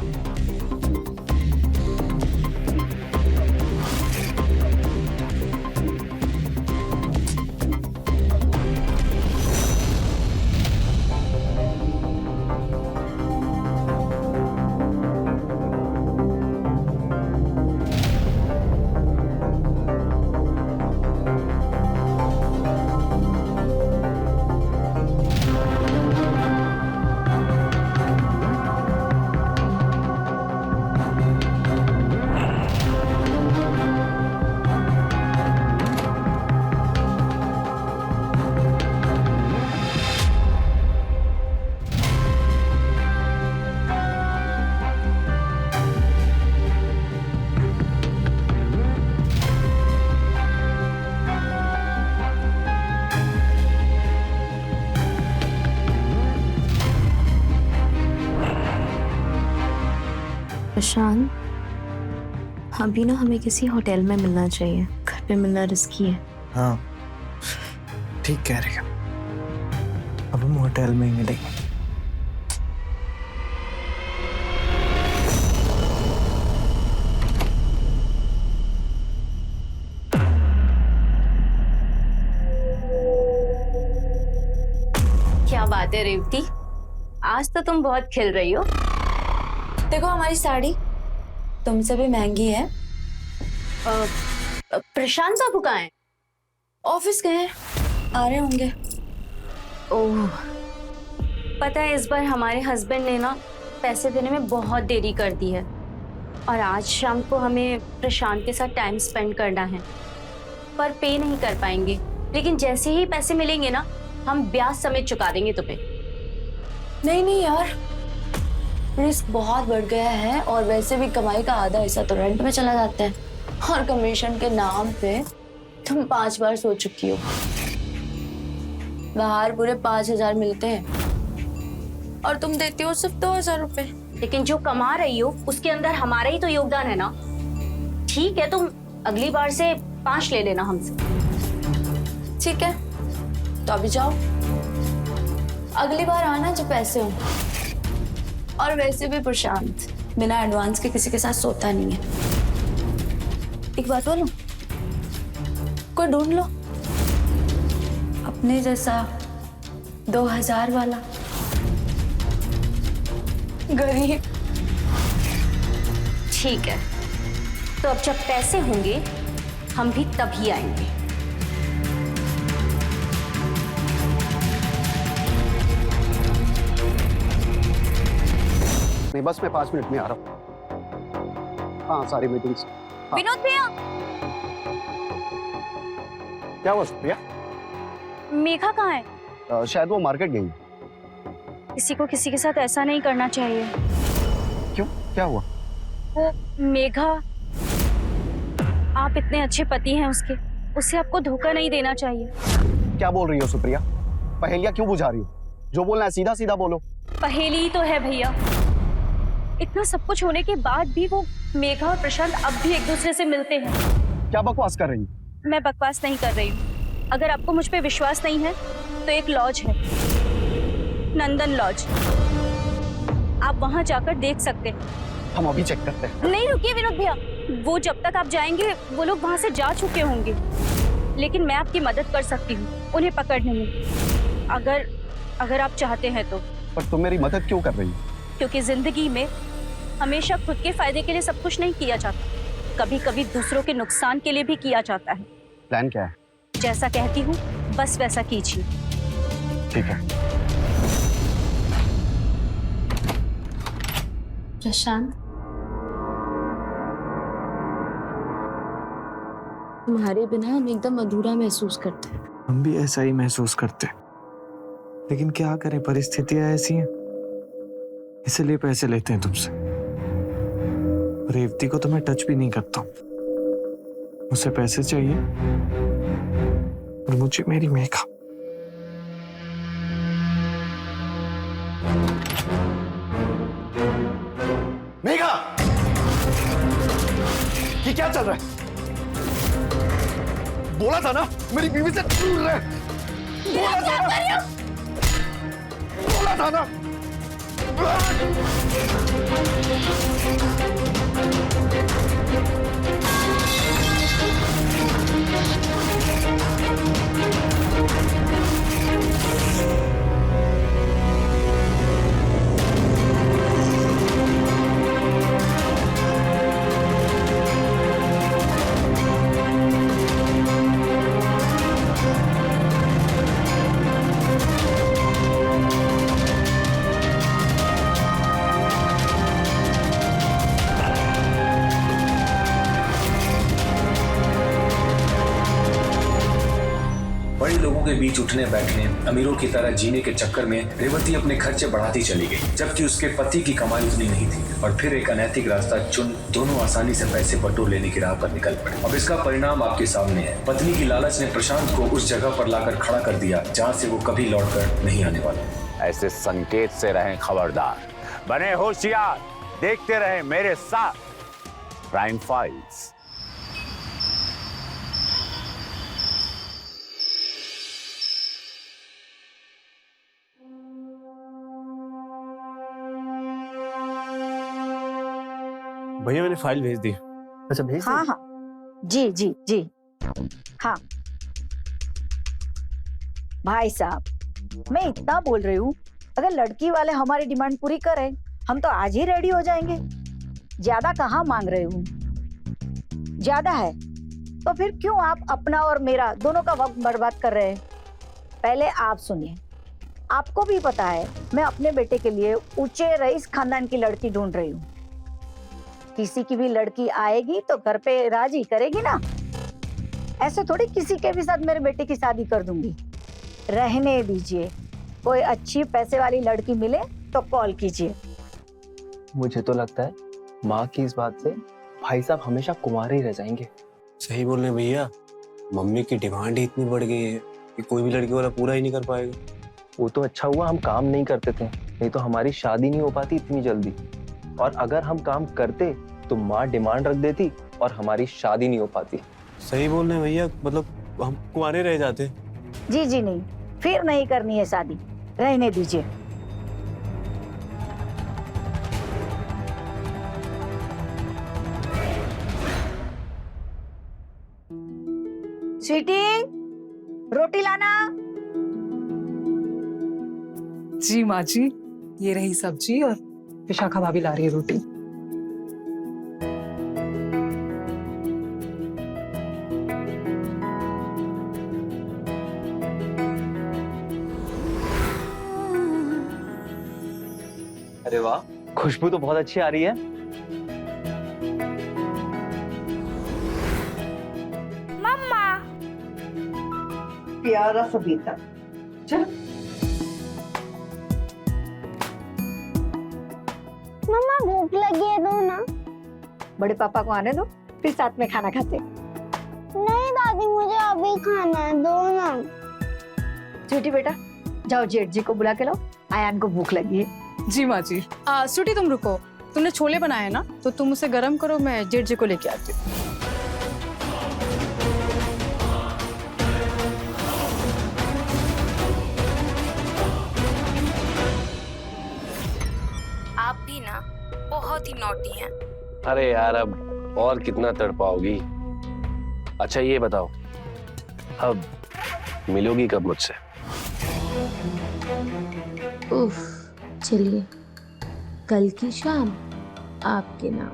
प्रशांत, अभी ना हमें किसी होटल में मिलना चाहिए, घर पे मिलना रिस्की है। हाँ, ठीक कह रही हो। अब हम होटल में ही मिलेंगे। क्या बात है रेवती, आज तो तुम बहुत खिल रही हो। देखो हमारी साड़ी तुमसे भी महंगी है। प्रशांत बाबू कहाँ हैं? ऑफिस गए हैं, आ रहे होंगे। ओह, पता है इस बार हमारे हस्बैंड ने ना पैसे देने में बहुत देरी कर दी है, और आज शाम को हमें प्रशांत के साथ टाइम स्पेंड करना है, पर पे नहीं कर पाएंगे। लेकिन जैसे ही पैसे मिलेंगे ना, हम ब्याज समेत चुका देंगे तुम्हें। नहीं नहीं यार, रिस्क बहुत बढ़ गया है, और वैसे भी कमाई का आधा हिस्सा तो रेंट में चला जाता है, और कमीशन के नाम पे तुम 5 बार सो चुकी हो। बाहर पूरे 5,000 मिलते हैं और तुम देती हो सिर्फ 2,000 रुपए। लेकिन जो कमा रही हो उसके अंदर हमारा ही तो योगदान है ना। ठीक है, तुम अगली बार से 5 ले लेना हमसे। ठीक है, तो अभी जाओ, अगली बार आना जब पैसे हो। और वैसे भी प्रशांत बिना एडवांस के किसी के साथ सोता नहीं है। एक बात बोलूं, कोई ढूंढ लो अपने जैसा 2,000 वाला गरीब। ठीक है, तो अब जब पैसे होंगे हम भी तभी आएंगे। नहीं, बस मैं 5 मिनट में आ रहा हूँ। हाँ, सारी मीटिंग्स। विनोद भैया, क्या हुआ सुप्रिया? मेघा कहाँ है? शायद वो मार्केट गई। किसी को किसी के साथ ऐसा नहीं करना चाहिए। क्यों, क्या हुआ? वो मेघा, आप इतने अच्छे पति हैं उसके, उसे आपको धोखा नहीं देना चाहिए। क्या बोल रही हो सुप्रिया? पहेलियां क्यों बुझा रही हो? जो बोलना है सीधा सीधा बोलो। पहेली ही तो है भैया। इतना सब कुछ होने के बाद भी वो मेघा और प्रशांत अब भी एक दूसरे से मिलते हैं। क्या बकवास कर रही हो? मैं बकवास नहीं कर रही हूँ। अगर आपको मुझ पे विश्वास नहीं है तो एक लॉज है, नंदन लॉज, आप वहां जाकर देख सकते हैं। हम अभी चेक करते हैं। नहीं रुकिए विनोद भैया, वो जब तक आप जाएंगे वो लोग वहां से जा चुके होंगे, लेकिन मैं आपकी मदद कर सकती हूँ उन्हें पकड़ने में, अगर आप चाहते हैं तो। पर तुम मेरी मदद क्यों कर रही हो? क्योंकि जिंदगी में हमेशा खुद के फायदे के लिए सब कुछ नहीं किया जाता, कभी कभी दूसरों के नुकसान के लिए भी किया जाता है। प्लान क्या है? जैसा कहती हूँ बस वैसा कीजिए। ठीक है। प्रशांत, तुम्हारे बिना हम एकदम अधूरा महसूस करते हैं। हम भी ऐसा ही महसूस करते हैं, लेकिन क्या करें, परिस्थितियां ऐसी हैं, इसलिए पैसे लेते हैं तुमसे। रेवती को तो मैं टच भी नहीं करता। उसे पैसे चाहिए और मुझे मेरी मेघा। मेघा, ये क्या चल रहा है? बोला था ना मेरी बीवी से दूर रहे। बोला था ना। बड़े लोगों के बीच उठने बैठने, अमीरों की तरह जीने के चक्कर में रेवती अपने खर्चे बढ़ाती चली गई, जबकि उसके पति की कमाई उतनी नहीं थी। और फिर एक अनैतिक रास्ता चुन दोनों आसानी से पैसे बटोर लेने की राह पर निकल पड़े। अब इसका परिणाम आपके सामने है। पत्नी की लालच ने प्रशांत को उस जगह पर लाकर खड़ा कर दिया जहाँ से वो कभी लौटकर नहीं आने वाला। ऐसे संकेत से रहें खबरदार, बने होशियार, देखते रहें मेरे साथ क्राइम फाइल्स। भैया मैंने फाइल भेज दी। अच्छा भेज हाँ हाँ जी जी जी हाँ भाई साहब, मैं इतना बोल रही हूँ, अगर लड़की वाले हमारी डिमांड पूरी करें हम तो आज ही रेडी हो जाएंगे। ज्यादा कहाँ मांग रही हूँ, ज्यादा है तो फिर क्यों आप अपना और मेरा दोनों का वक्त बर्बाद कर रहे हैं। पहले आप सुनिए, आपको भी पता है मैं अपने बेटे के लिए ऊंचे रईस खानदान की लड़की ढूंढ रही हूँ। किसी की भी लड़की आएगी तो घर पे राजी करेगी ना, ऐसे थोड़ी किसी के भी साथ मेरे बेटे की शादी कर दूंगी। रहने दीजिए, कोई अच्छी पैसे वाली लड़की मिले तो कॉल कीजिए। मुझे तो लगता है माँ की इस बात से भाई साहब हमेशा कुंवारे ही रह जाएंगे। सही बोल रहे हैं भैया, मम्मी की डिमांड ही इतनी बढ़ गई है कि कोई भी लड़की वाला पूरा ही नहीं कर पाएगा। वो तो अच्छा हुआ हम काम नहीं करते थे, नहीं तो हमारी शादी नहीं हो पाती इतनी जल्दी। और अगर हम काम करते तो माँ डिमांड रख देती और हमारी शादी नहीं हो पाती। सही बोल रहे हैं भैया, मतलब हम कुंवारे रह जाते। जी जी नहीं, फिर नहीं करनी है शादी, रहने दीजिए। स्वीटी, रोटी लाना। जी माँ जी, ये रही सब्जी और विशाखा भाभी ला रही है रोटी। अरे वाह, खुशबू तो बहुत अच्छी आ रही है। मम्मा, प्यारा सबीता, चल। मम्मा भूख लगी है दो ना। बड़े पापा को आने दो, फिर साथ में खाना खाते। नहीं दादी, मुझे अभी खाना है, दो ना। स्वीटी बेटा, जाओ जेठ जी को बुला के लाओ, आयान को भूख लगी है। जी माँ जी। स्वीटी तुम रुको, तुमने छोले बनाए ना, तो तुम उसे गर्म करो, मैं जेठ जी को लेके आती हूँ। आप भी ना बहुत ही नॉटी हैं। अरे यार, अब और कितना तड़पाओगी? अच्छा ये बताओ, अब मिलोगी कब मुझसे? उफ, चलिए कल की शाम आपके नाम।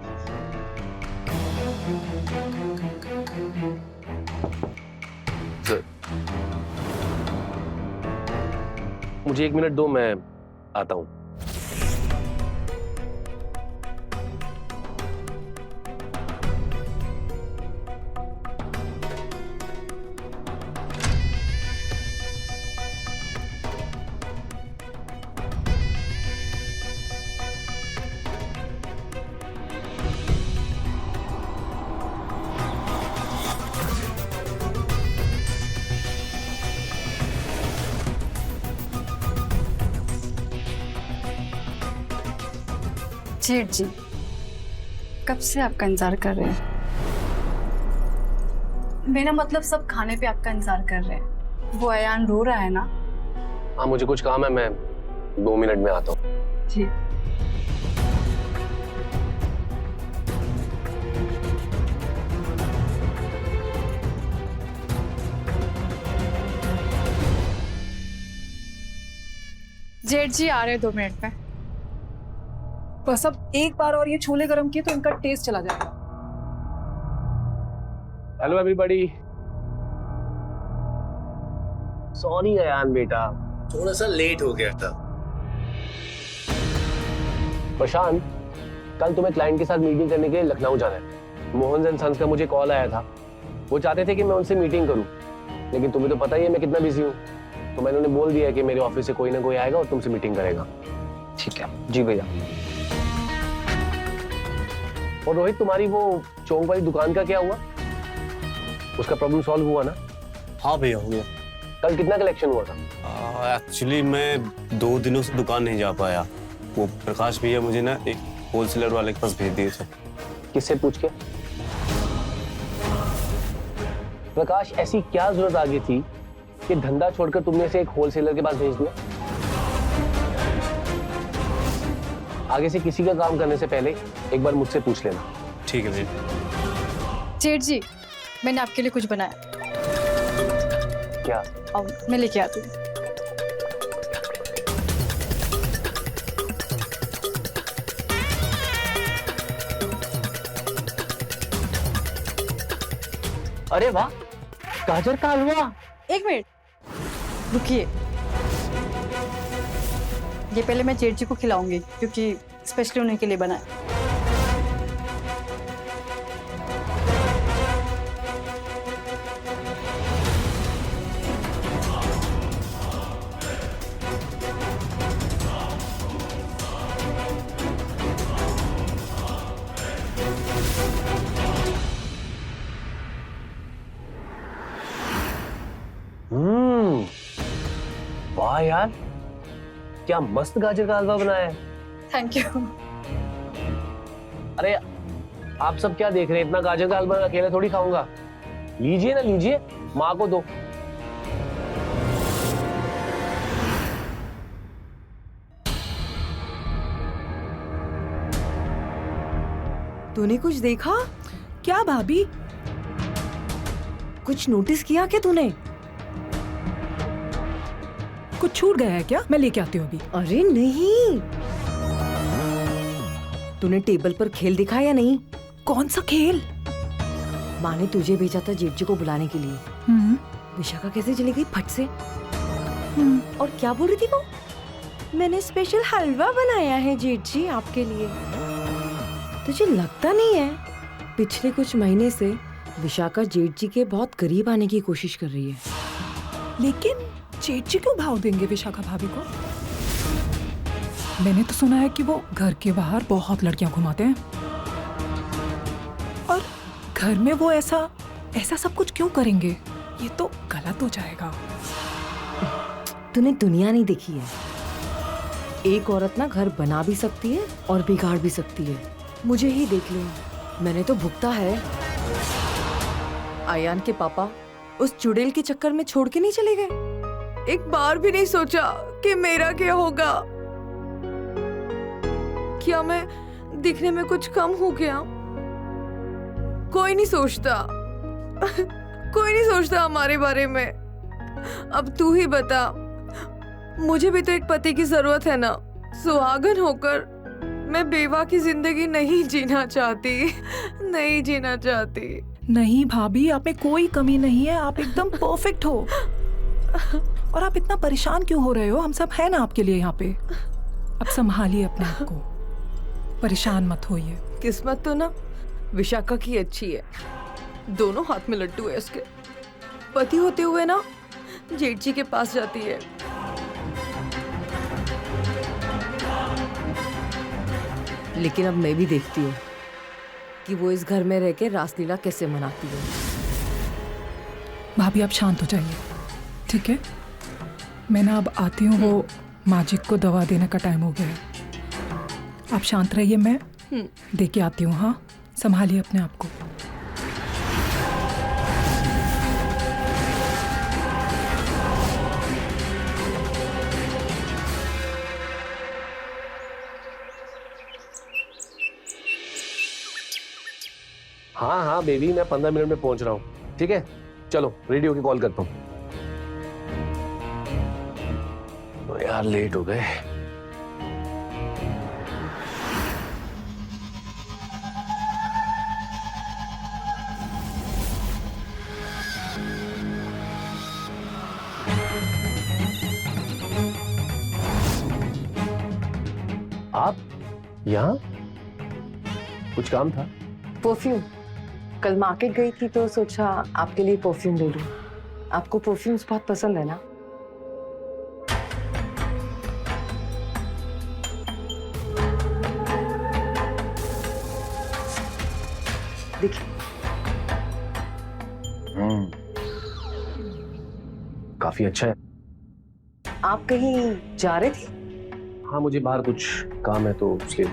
मुझे 1 मिनट दो, मैं आता हूँ। जेठ जी, कब से आपका इंतजार कर रहे हैं। मेरा मतलब सब खाने पे आपका इंतजार कर रहे हैं। वो अयान रो रहा है ना। हाँ मुझे कुछ काम है, मैं 2 मिनट में आता हूँ। जी। जेठ जी आ रहे हैं 2 मिनट में। बस अब एक बार और ये छोले गरम किए तो इनका टेस्ट चला जाएगा। Hello everybody. सॉरी अयान बेटा, थोड़ा सा लेट हो गया था। प्रशांत, कल तुम्हें क्लाइंट के साथ मीटिंग करने के लिए लखनऊ जाना है। मोहन एंड सन्स का मुझे कॉल आया था। वो चाहते थे कि मैं उनसे मीटिंग करूं, लेकिन तुम्हें तो पता ही है मैं कितना बिजी हूँ, तो मैंने उन्हें बोल दिया कि मेरे ऑफिस से कोई ना कोई आएगा और तुमसे मीटिंग करेगा। ठीक है जी भैया। और रोहित, तुम्हारी वो चौक वाली दुकान का क्या हुआ? उसका प्रॉब्लम सॉल्व हुआ ना? हाँ भैया हो गया। कल कितना कलेक्शन हुआ था? एक्चुअली मैं 2 दिनों से दुकान नहीं जा पाया। वो प्रकाश भैया मुझे ना एक होलसेलर वाले के पास भेज दिए थे। किससे पूछ के? प्रकाश, ऐसी क्या जरूरत आ गई थी कि धंधा छोड़कर तुमने इसे एक होलसेलर के पास भेज दिया? आगे से किसी का काम करने से पहले एक बार मुझसे पूछ लेना। ठीक है भैया। जेठ जी, मैंने आपके लिए कुछ बनाया। क्या? आओ मैं लेके आती हूँ। अरे वाह, गाजर का हलवा। 1 मिनट रुकिए, ये पहले मैं जेठ जी को खिलाऊंगी क्योंकि स्पेशली उन्हीं के लिए बना है। वाह यार, क्या मस्त गाजर का हलवा बनाया है। Thank you. अरे आप सब क्या देख रहे हैं? इतना गाजर का हलवा अकेले थोड़ी खाऊंगा। लीजिए ना, लीजिए, माँ को दो। तूने कुछ देखा क्या भाभी? कुछ नोटिस किया क्या तूने? कुछ छूट गया है क्या? मैं लेके आती हूँ अभी। अरे नहीं, तूने टेबल पर खेल दिखा या नहीं? कौन सा खेल? माँ ने तुझे भेजा था जेठ जी को बुलाने के लिए। विशाखा कैसे चली गई फट से? और क्या बोल रही थी वो? मैंने स्पेशल हलवा बनाया है जेठ जी आपके लिए। तुझे लगता नहीं है पिछले कुछ महीने से विशाखा जेठ जी के बहुत करीब आने की कोशिश कर रही है? लेकिन जेठ जी क्यों भाव देंगे विशाखा भाभी को? मैंने तो सुना है कि वो घर के बाहर बहुत लड़कियां घुमाते हैं, और घर में वो ऐसा सब कुछ क्यों करेंगे? ये तो गलत हो जाएगा। तूने दुनिया नहीं देखी है। एक औरत ना घर बना भी सकती है और बिगाड़ भी सकती है। मुझे ही देख लो, मैंने तो भुगता है। आयान के पापा उस चुड़ैल के चक्कर में छोड़ के नहीं चले गए। एक बार भी नहीं सोचा कि मेरा क्या होगा। क्या मैं दिखने में कुछ कम हो गया? कोई नहीं सोचता कोई नहीं सोचता हमारे बारे में। अब तू ही बता, मुझे भी तो एक पति की जरूरत है ना। सुहागन होकर मैं बेवा की जिंदगी नहीं जीना चाहती, नहीं जीना चाहती। नहीं भाभी, आप में कोई कमी नहीं है, आप एकदम परफेक्ट हो। और आप इतना परेशान क्यों हो रहे हो? हम सब है ना आपके लिए यहाँ पे। अब संभालिए अपने आप को, परेशान मत होइए। किस्मत तो ना विशाखा की अच्छी है, दोनों हाथ में लड्डू है उसके। पति होते हुए ना जेठ जी के पास जाती है। लेकिन अब मैं भी देखती हूँ कि वो इस घर में रह के रासलीला कैसे मनाती है। भाभी आप शांत हो जाइए, ठीक है? मैं ना अब आती हूँ। वो माजिद को दवा देने का टाइम हो गया है। आप शांत रहिए, मैं दे के आती हूँ। हाँ, संभालिए अपने आप को। हाँ हाँ बेबी, मैं 15 मिनट में पहुंच रहा हूँ। ठीक है, चलो रेडी होके कॉल करता हूँ। तो यार लेट हो गए। आप यहाँ? कुछ काम था? परफ्यूम। कल मार्केट गई थी तो सोचा आपके लिए परफ्यूम ले लूं। आपको परफ्यूम्स बहुत पसंद है ना? देखिए। काफी अच्छा है। आप कहीं जा रहे थे? हाँ, मुझे बाहर कुछ काम है तो इसलिए।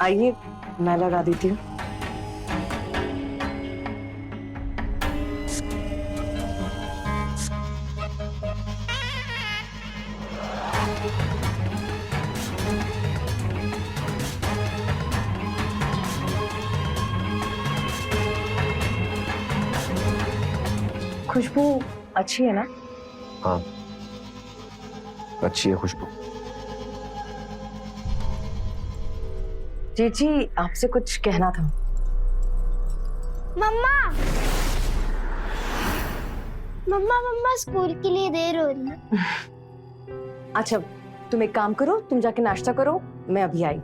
आइए, मैं लगा देती हूँ। खुशबू अच्छी है ना? हाँ, अच्छी है खुशबू। जी जी, आपसे कुछ कहना था। मम्मा मम्मा मम्मा स्कूल के लिए देर हो रही है। अच्छा, तुम एक काम करो, तुम जाके नाश्ता करो, मैं अभी आई।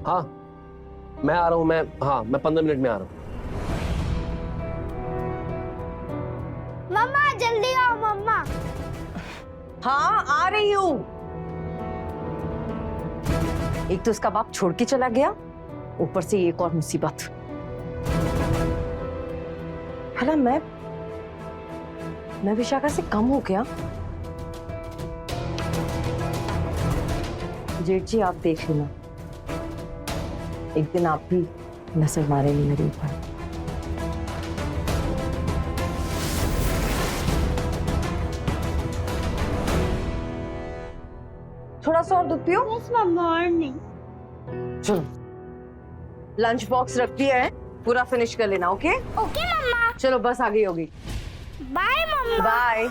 हाँ, मैं आ रहा हूँ। मैं 15 मिनट में आ रहा हूँ। मम्मा जल्दी आओ मम्मा। हाँ, आ रही हूँ। एक तो उसका बाप छोड़ के चला गया, ऊपर से एक और मुसीबत। भला मैं विशाखा से कम हो गया? जेठ जी, आप देख लेना, एक दिन आप भी नजर मारेंगे मेरे ऊपर। थोड़ा सा और दूध पियो। बस मम्मा, और नहीं। चलो, लंच बॉक्स रख दिया है, पूरा फिनिश कर लेना। ओके ओके मम्मा। चलो, बस आ गई होगी। बाय मम्मा। बाय।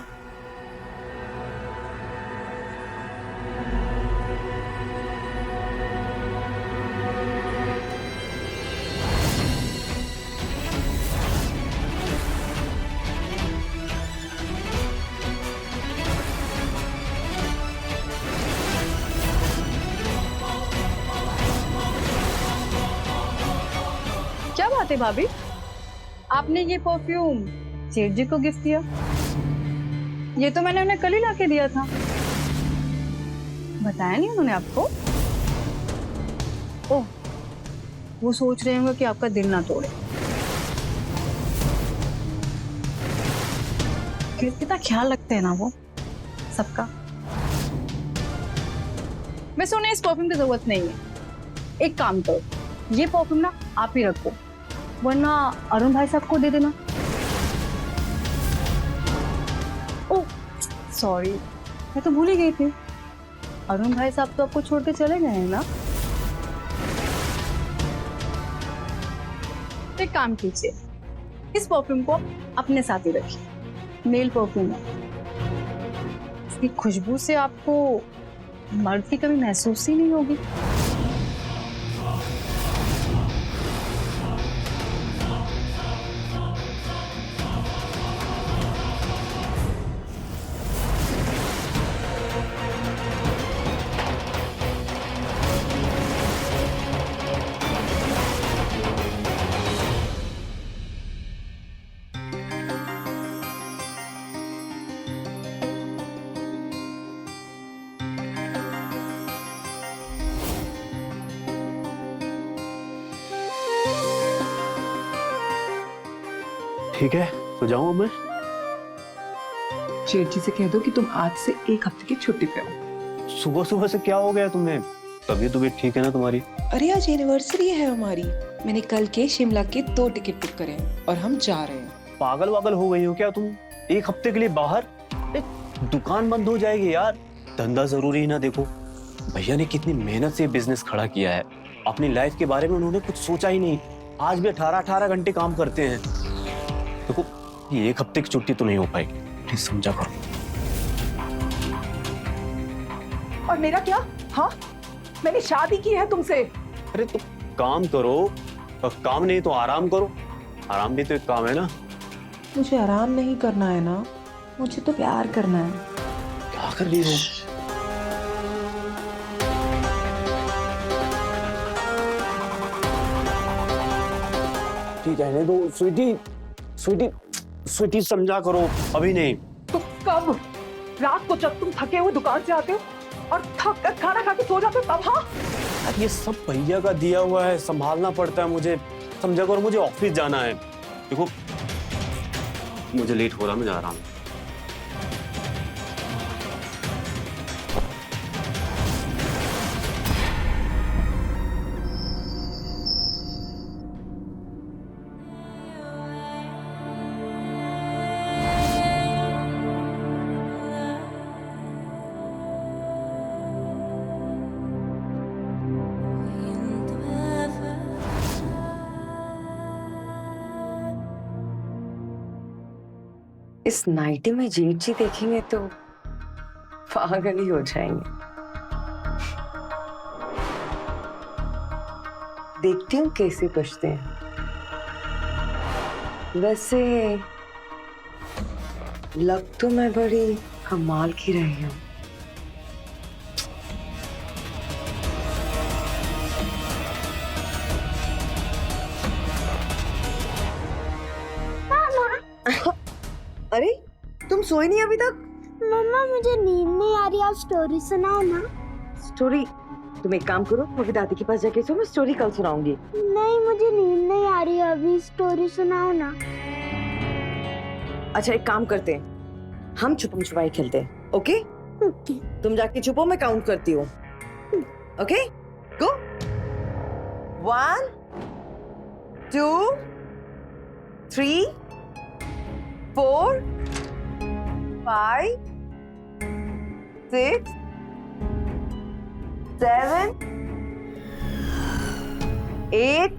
क्या बात है भाभी, आपने ये परफ्यूम सेठ जी को गिफ्ट किया? ये तो मैंने उन्हें कल ही लाके दिया था। बताया नहीं उन्होंने आपको? ओह, वो सोच रहे होंगे कि आपका दिल ना तोड़े। कितना ख्याल रखते हैं ना वो सबका। वैसे उन्हें इस परफ्यूम की जरूरत नहीं है। एक काम करो, ये परफ्यूम ना आप ही रखो, वरना अरुण भाई साहब को दे देना। ओह सॉरी, मैं तो भूल ही गई थी। अरुण भाई साहब तो आपको छोड़ के चले गए हैं ना? एक काम कीजिए, इस परफ्यूम को अपने साथ ही रखिए। मेल परफ्यूम है, इसकी खुशबू से आपको मर्द की कभी महसूस ही नहीं होगी। ठीक है तो जाऊँ मैं? शेठ जी से कह दो कि तुम आज से 1 हफ्ते की छुट्टी पे हो। सुबह सुबह से क्या हो गया तुम्हें? तबीयत ठीक है ना तुम्हारी? अरे आज एनिवर्सरी है हमारी। मैंने कल के शिमला के 2 टिकट बुक करे हैं और हम जा रहे हैं। पागल वागल हो गई हो क्या तुम? 1 हफ्ते के लिए बाहर? दुकान बंद हो जाएगी यार। धंधा जरूरी है ना। देखो भैया ने कितनी मेहनत से बिजनेस खड़ा किया है। अपनी लाइफ के बारे में उन्होंने कुछ सोचा ही नहीं। आज भी 18-18 घंटे काम करते हैं। देखो ये 1 हफ्ते की छुट्टी तो नहीं हो पाएगी, प्लीज समझा करो। और मेरा क्या? हाँ, मैंने शादी की है तुमसे। अरे तो काम करो, और काम नहीं तो आराम करो। आराम भी तो एक काम है ना। मुझे आराम नहीं करना है ना, मुझे तो प्यार करना है। क्या कर रही हो? ठीक है दो स्वीटी, स्वीटी, स्वीटी समझा करो। अभी नहीं तो कब? रात को जब तुम थके हुए दुकान से आते हो और थक कर खाना खा के सो जाते हो तब? हाँ, ये सब भैया का दिया हुआ है, संभालना पड़ता है मुझे। समझा करो, मुझे ऑफिस जाना है। देखो मुझे लेट हो रहा, मैं जा रहा हूँ। इस नाइटी में जेठ जी देखेंगे तो पागल ही हो जाएंगे। देखती हूँ कैसे बचते हैं। वैसे लग तो मैं बड़ी कमाल की रही हूँ। अरे तुम सोई नहीं अभी तक? मम्मा मुझे नींद नहीं आ रही, आप स्टोरी सुनाओ ना। स्टोरी? तुम एक काम करो, अभी दादी के पास जाके सो, मैं स्टोरी कल सुनाऊंगी। नहीं मुझे नींद नहीं आ रही, अभी स्टोरी सुनाओ ना। अच्छा एक काम करते हैं, हम छुपम छुपाई खेलते हैं। ओके? तुम जाके छुपो, मैं काउंट करती हूँ। Okay go. 1 2 3 4 5 6 7 8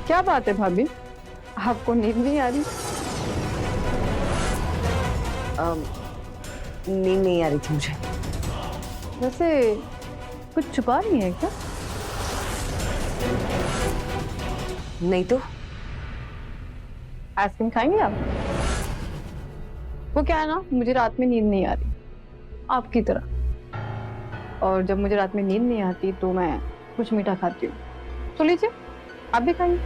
क्या बात है भाभी, आपको नींद नहीं आ रही? नींद नहीं आ रही थी मुझे। वैसे कुछ छुपा नहीं है क्या? नहीं तो। आइसक्रीम खाएंगे आप? वो क्या है ना, मुझे रात में नींद नहीं आ रही आपकी तरह, और जब मुझे रात में नींद नहीं आती तो मैं कुछ मीठा खाती हूँ। तो लीजिए आप भी खाइए।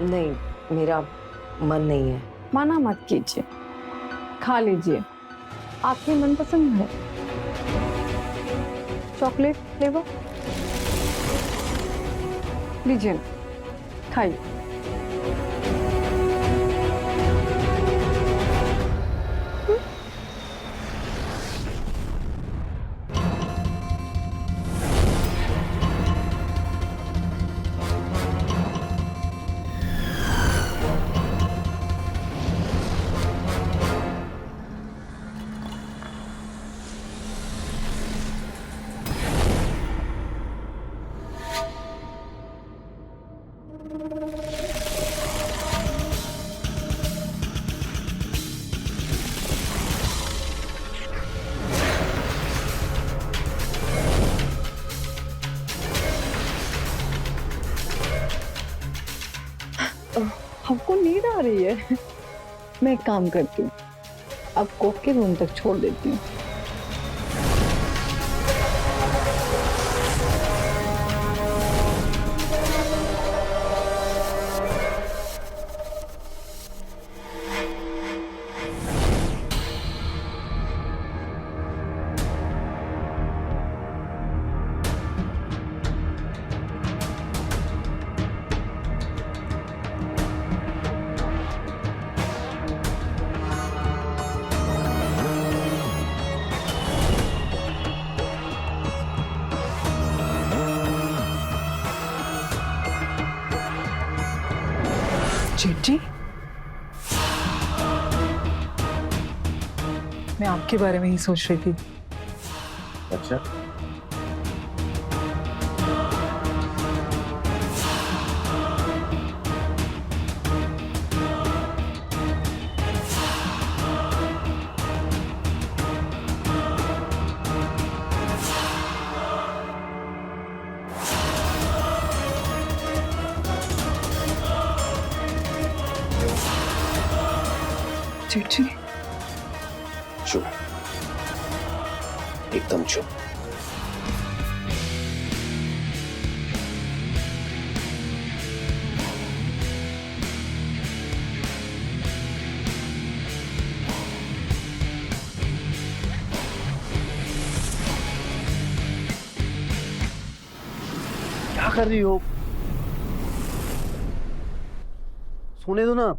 नहीं मेरा मन नहीं है। माना मत कीजिए, खा लीजिए, आपकी मनपसंद है। चॉकलेट फ्लेवर लीजिए ना, खाइए। हमको नींद आ रही है। मैं एक काम करती हूँ, आपको के रूम तक छोड़ देती हूँ। जेठी, मैं आपके बारे में ही सोच रही थी। अच्छा, जेठी, चुप, एकदम चुप। क्या कर रही हो? सोने दो ना।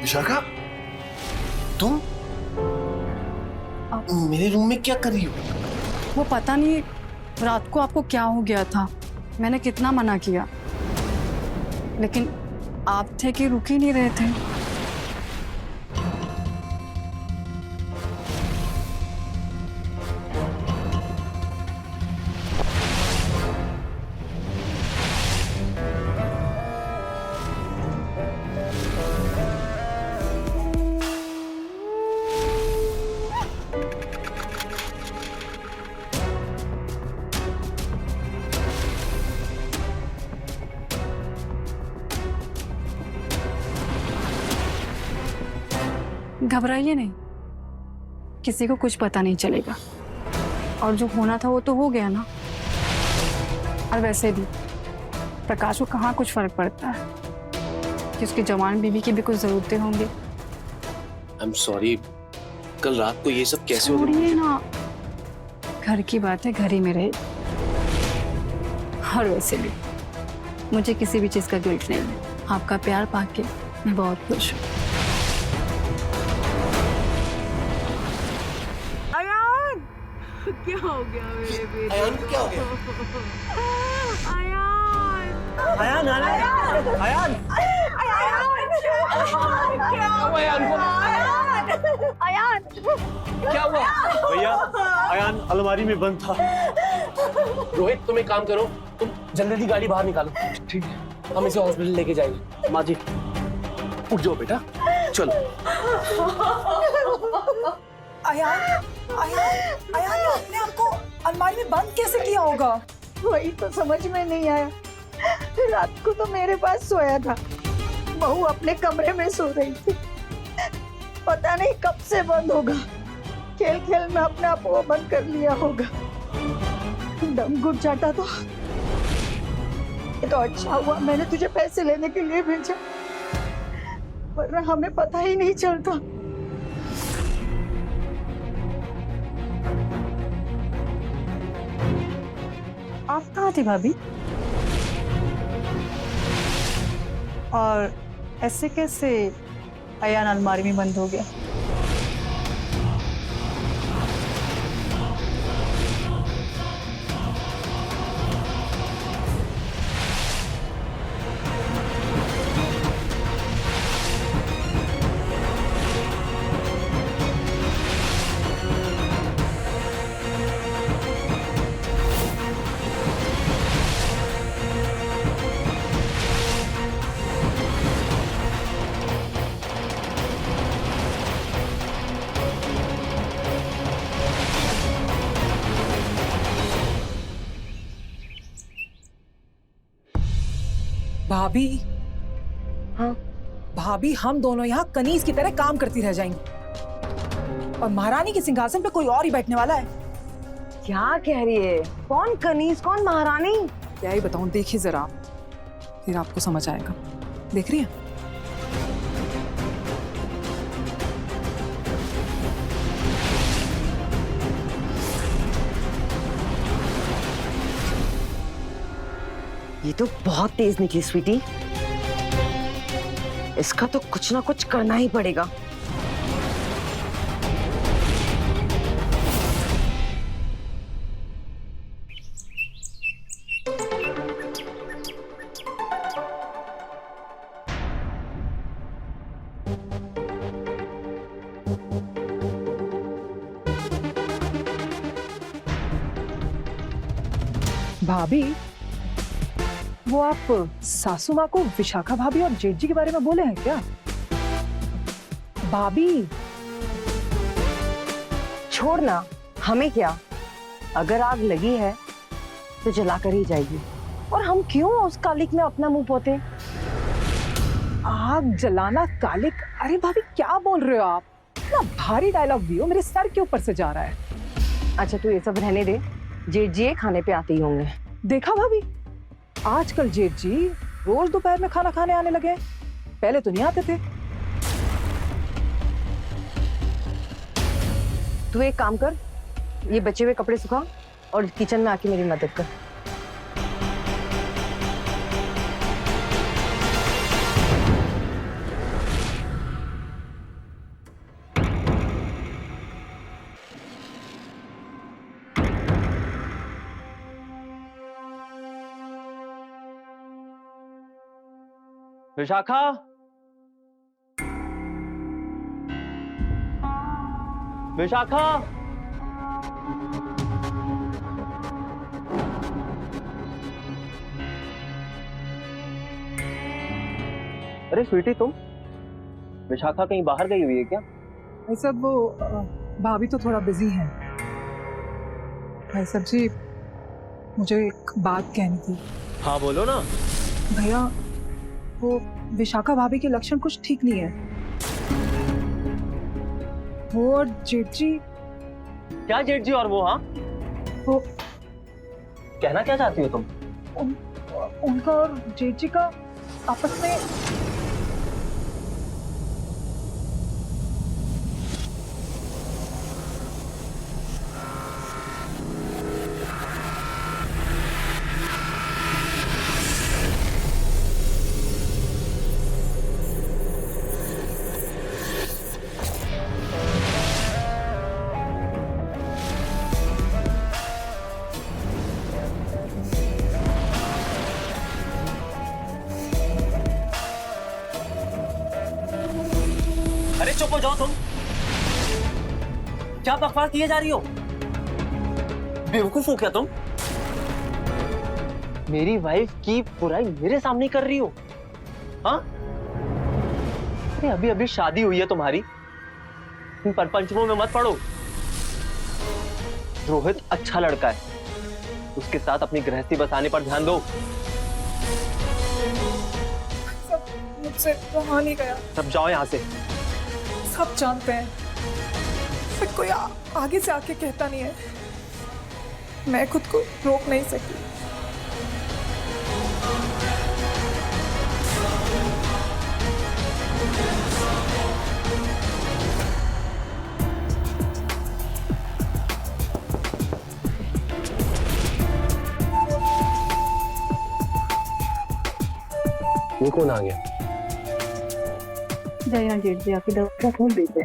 विशाखा, तुम मेरे रूम में क्या कर रही हो? वो पता नहीं रात को आपको क्या हो गया था, मैंने कितना मना किया, लेकिन आप थे कि रुक ही नहीं रहे थे। घबराइए नहीं, किसी को कुछ पता नहीं चलेगा, और जो होना था वो तो हो गया ना। और वैसे भी प्रकाश को कहाँ कुछ फर्क पड़ता है कि उसकी जवान बीवी की भी कुछ जरूरतें होंगी। आई एम सॉरी, कल रात को ये सब कैसे हो छोड़िए ना, घर की बात है घर ही में रहे। और वैसे भी मुझे किसी भी चीज का गिल्ट नहीं है, आपका प्यार पाके मैं बहुत खुश हूँ। क्या हो गया मेरे बेटे? अयान को क्या हो गया? अयान, अयान, क्या हुआ अयान को? क्या हुआ? भैया, अयान अलमारी में बंद था। रोहित, तुम एक काम करो, तुम जल्दी गाड़ी बाहर निकालो। ठीक है, हम इसे हॉस्पिटल लेके जाएंगे। माँ जी, उठ जाओ बेटा, चलो। अयान, आपने हमको अलमारी में बंद कैसे किया होगा? वही तो समझ में नहीं आया। रात को तो मेरे पास सोया था, बहू अपने कमरे में सो रही थी, पता नहीं कब से बंद होगा। खेल खेल में अपने आप वो बंद कर लिया होगा। दम घुट जाता तो ये तो अच्छा हुआ मैंने तुझे पैसे लेने के लिए भेजा, वरना हमें पता ही नहीं चलता। आप कहाँ थी भाभी? और ऐसे कैसे अयान अलमारी में बंद हो गया? भाभी, हाँ भाभी, हम दोनों यहाँ कनीज की तरह काम करती रह जाएंगी और महारानी के सिंहासन पे कोई और ही बैठने वाला है। क्या कह रही है? कौन कनीज, कौन महारानी? क्या ही बताऊं, देखिए जरा, फिर आपको समझ आएगा। देख रही है? ये तो बहुत तेज निकली स्वीटी। इसका तो कुछ ना कुछ करना ही पड़ेगा। भाभी, वो आप सासू माँ को विशाखा भाभी और जेठ जी के बारे में बोले हैं क्या? भाभी छोड़ ना, हमें क्या, अगर आग लगी है तो जलाकर ही जाएगी, और हम क्यों उस कालिक में अपना मुंह पोते? आग जलाना कालिक? अरे भाभी क्या बोल रहे हो आप? इतना भारी डायलॉग भी हो, मेरे सर के ऊपर से जा रहा है। अच्छा तू ये सब रहने दे, जेठ जी खाने पे आते ही होंगे। देखा भाभी, आजकल जेठ जी रोज दोपहर में खाना खाने आने लगे, पहले तो नहीं आते थे। तू एक काम कर, ये बचे हुए कपड़े सुखा और किचन में आके मेरी मदद कर। विशाखा, विशाखा, अरे स्वीटी तुम? विशाखा कहीं बाहर गई हुई है क्या? भाई साहब वो भाभी तो थोड़ा बिजी है। भाई साहब जी मुझे एक बात कहनी थी। हाँ बोलो ना। भैया वो विशाखा भाभी के लक्षण कुछ ठीक नहीं है। वो और जेठ जी। क्या जेठ जी और वो? हाँ वो कहना क्या चाहती हो तुम? उनका और जेठ जी का आपस में अरे चुप हो जाओ तुम। क्या बकवास किए जा रही हो? बेवकूफ हो क्या तुम? मेरी वाइफ की बुराई मेरे सामने कर रही हो? हाँ? अरे अभी अभी शादी हुई है तुम्हारी, तुम परपंचों में मत पड़ो। रोहित अच्छा लड़का है, उसके साथ अपनी गृहस्थी बसाने पर ध्यान दो। सब मुझसे रहा नहीं गया। सब जाओ यहाँ से। सब जानते हैं, फिर कोई आगे से आके कहता नहीं है, मैं खुद को रोक नहीं सकी। ये कौन आ गया? जया जेठ जी आपकी दवा का फोन दीजिए।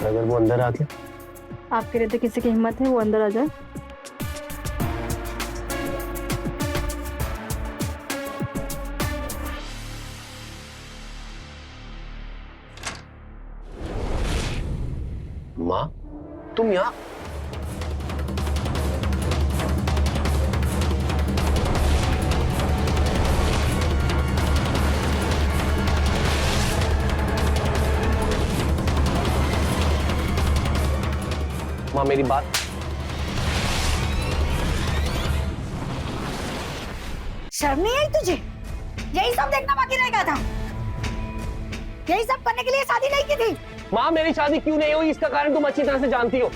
अगर वो अंदर आके? आपके रहते किसी की हिम्मत है वो अंदर आ जाए? माँ तुम यहाँ? माँ मेरी बात। शर्म नहीं आई तुझे? यही सब देखना बाकी रह गया था? यही सब करने के लिए शादी नहीं की थी? माँ मेरी शादी क्यों नहीं हुई इसका कारण तुम अच्छी तरह से जानती हो।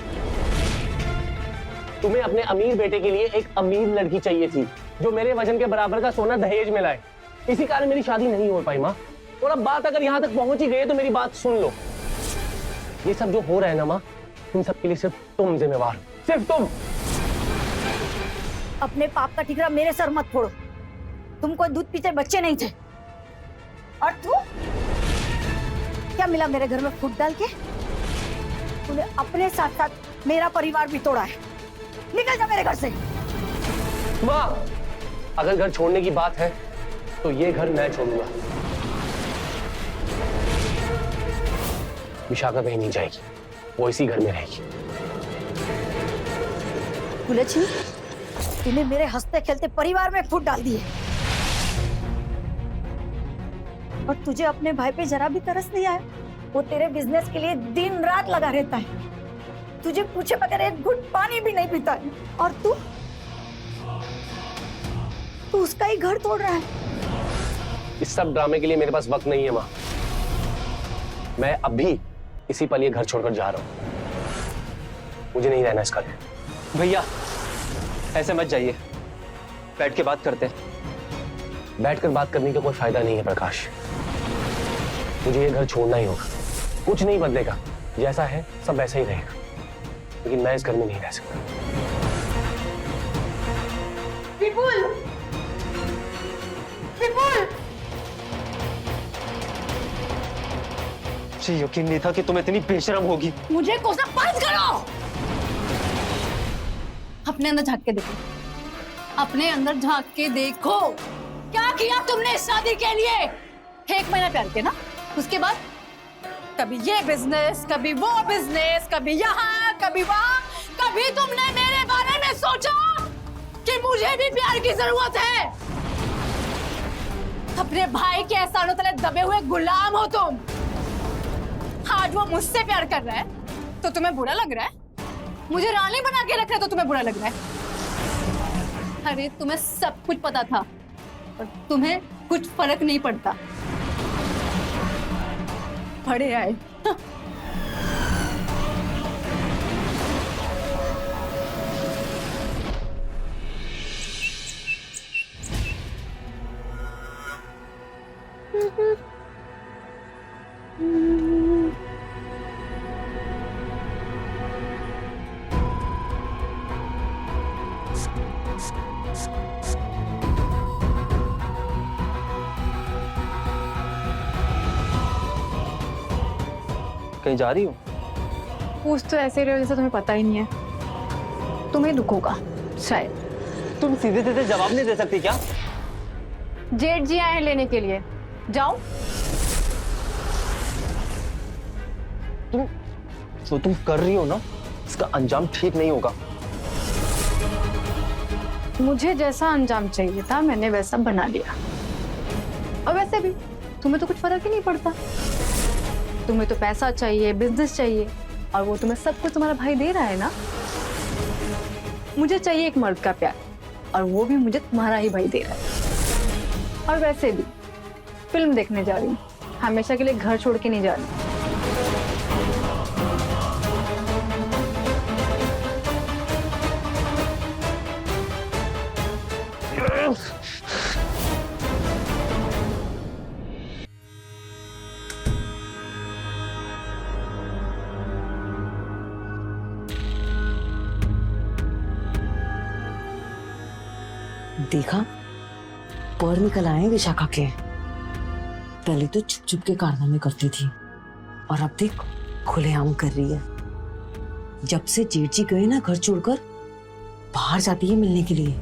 तुम्हें अपने अमीर बेटे के लिए एक अमीर लड़की चाहिए थी जो मेरे वजन के बराबर का सोना दहेज में लाए, इसी कारण मेरी शादी नहीं हो पाई। माँ और अब बात अगर यहाँ तक पहुंच ही गई तो मेरी बात सुन लो। ये सब जो हो रहा है ना माँ, इन सब के लिए सिर्फ तुम जिम्मेवार हो, सिर्फ तुम। अपने पाप का ठिकरा मेरे सर मत फोड़ो। तुम कोई दूध पीते बच्चे नहीं थे। और तू क्या मिला मेरे घर में फूट डाल के? तूने अपने साथ साथ मेरा परिवार भी तोड़ा है। निकल जा मेरे घर से। माँ, अगर घर छोड़ने की बात है तो ये घर मैं छोड़ूंगा। विशाखा कहीं नहीं जाएगी, वो इसी घर में रहेगी। कुलच्छनी, तूने मेरे हंसते खेलते परिवार में फूट डाल दिए और तुझे अपने भाई पे जरा भी तरस नहीं आया। वो तेरे बिजनेस के लिए दिन रात लगा रहता है, तुझे पूछे बगैर एक घुट पानी भी नहीं पीता है। और तू उसका ही घर तोड़ रहा है। इस सब ड्रामे के लिए मेरे पास वक्त नहीं है माँ। मैं अभी इसी पल ये घर छोड़कर जा रहा हूँ। मुझे नहीं रहना इसका। भैया ऐसे मत जाइए, बैठ के बात करते हैं। बैठकर बात करने का कोई फायदा नहीं है प्रकाश। मुझे ये घर छोड़ना ही होगा। कुछ नहीं बदलेगा, जैसा है सब वैसा ही रहेगा, लेकिन मैं इस घर में नहीं रह सकता। विपुल, विपुल, मुझे यकीन नहीं था कि तुम इतनी बेशरम होगी। मुझे कोसना बंद करो। अपने अंदर झांक के देखो, अपने अंदर झांक के देखो। क्या किया तुमने इस शादी के लिए? 1 महीना प्यार किया ना, उसके बाद कभी ये बिजनेस, कभी वो बिजनेस, कभी यहाँ, कभी वहाँ। कभी तुमने मेरे बारे में सोचा कि मुझे भी प्यार की जरूरत है? अपने भाई के एहसानों तले दबे हुए गुलाम हो तुम। आज वो मुझसे प्यार कर रहा है तो तुम्हें बुरा लग रहा है? मुझे रानी बना के रख रहा है तो तुम्हें बुरा लग रहा है? अरे तुम्हें सब कुछ पता था और तुम्हें कुछ फर्क नहीं पड़ता। पड़े आए। कहीं जा रही हो? पूछ तो ऐसे रहे हो जैसे तुम्हें पता ही नहीं है। तुम्हें दुख होगा शायद। तुम सीधे सीधे जवाब नहीं दे सकती क्या? जेठ जी आए हैं लेने के लिए, जाओ। तुम कर रही हो ना, इसका अंजाम ठीक नहीं होगा। मुझे जैसा अंजाम चाहिए था मैंने वैसा बना लिया। और वैसे भी तुम्हें तो कुछ फर्क ही नहीं पड़ता। तुम्हें तो पैसा चाहिए, बिजनेस चाहिए, और वो तुम्हें सब कुछ तुम्हारा भाई दे रहा है ना। मुझे चाहिए एक मर्द का प्यार, और वो भी मुझे तुम्हारा ही भाई दे रहा है। और वैसे भी फिल्म देखने जा रही हूँ, हमेशा के लिए घर छोड़ के नहीं जा रही। देखा, पर निकल आए विशाखा के। पहले तो छुप छुप के कारनामे करती थी और अब देख खुलेआम कर रही है। जब से जेठ जी गए ना घर छोड़कर, बाहर जाती है मिलने के लिए।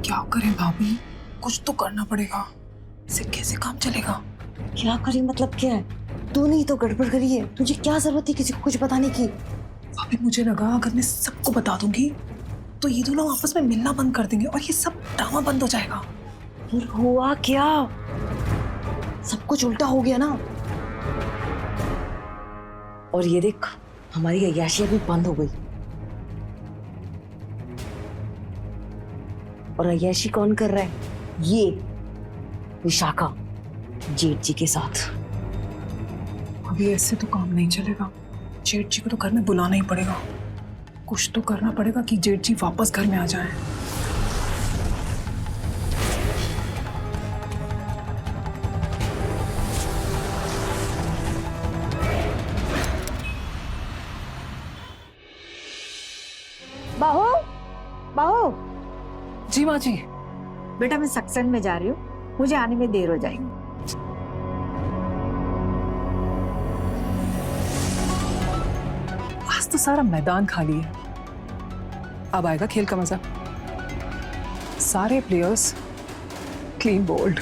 क्या करें भाभी, कुछ तो करना पड़ेगा। इसे कैसे काम चलेगा? क्या करें मतलब क्या है? तूने तो गड़बड़ करी है, तुझे क्या जरूरत थी किसी को कुछ बताने की? भाभी मुझे लगा अगर मैं सबको बता दूंगी तो ये दोनों आपस में मिलना बंद कर देंगे और ये सब ड्रामा बंद हो जाएगा। फिर हुआ क्या? सब कुछ उल्टा हो गया ना। और ये देख, हमारी अय्याशी भी बंद हो गई। और अय्याशी कौन कर रहा है? ये विशाखा जेठ जी के साथ। अभी ऐसे तो काम नहीं चलेगा। जेठ जी को तो घर में बुलाना ही पड़ेगा। कुछ तो करना पड़ेगा कि जेठ जी वापस घर में आ जाए। बहू, बहू। जी माँ जी। बेटा मैं सत्संग में जा रही हूँ, मुझे आने में देर हो जाएगी। आज तो सारा मैदान खाली है, अब आएगा खेल का मजा। सारे प्लेयर्स क्लीन बोल्ड।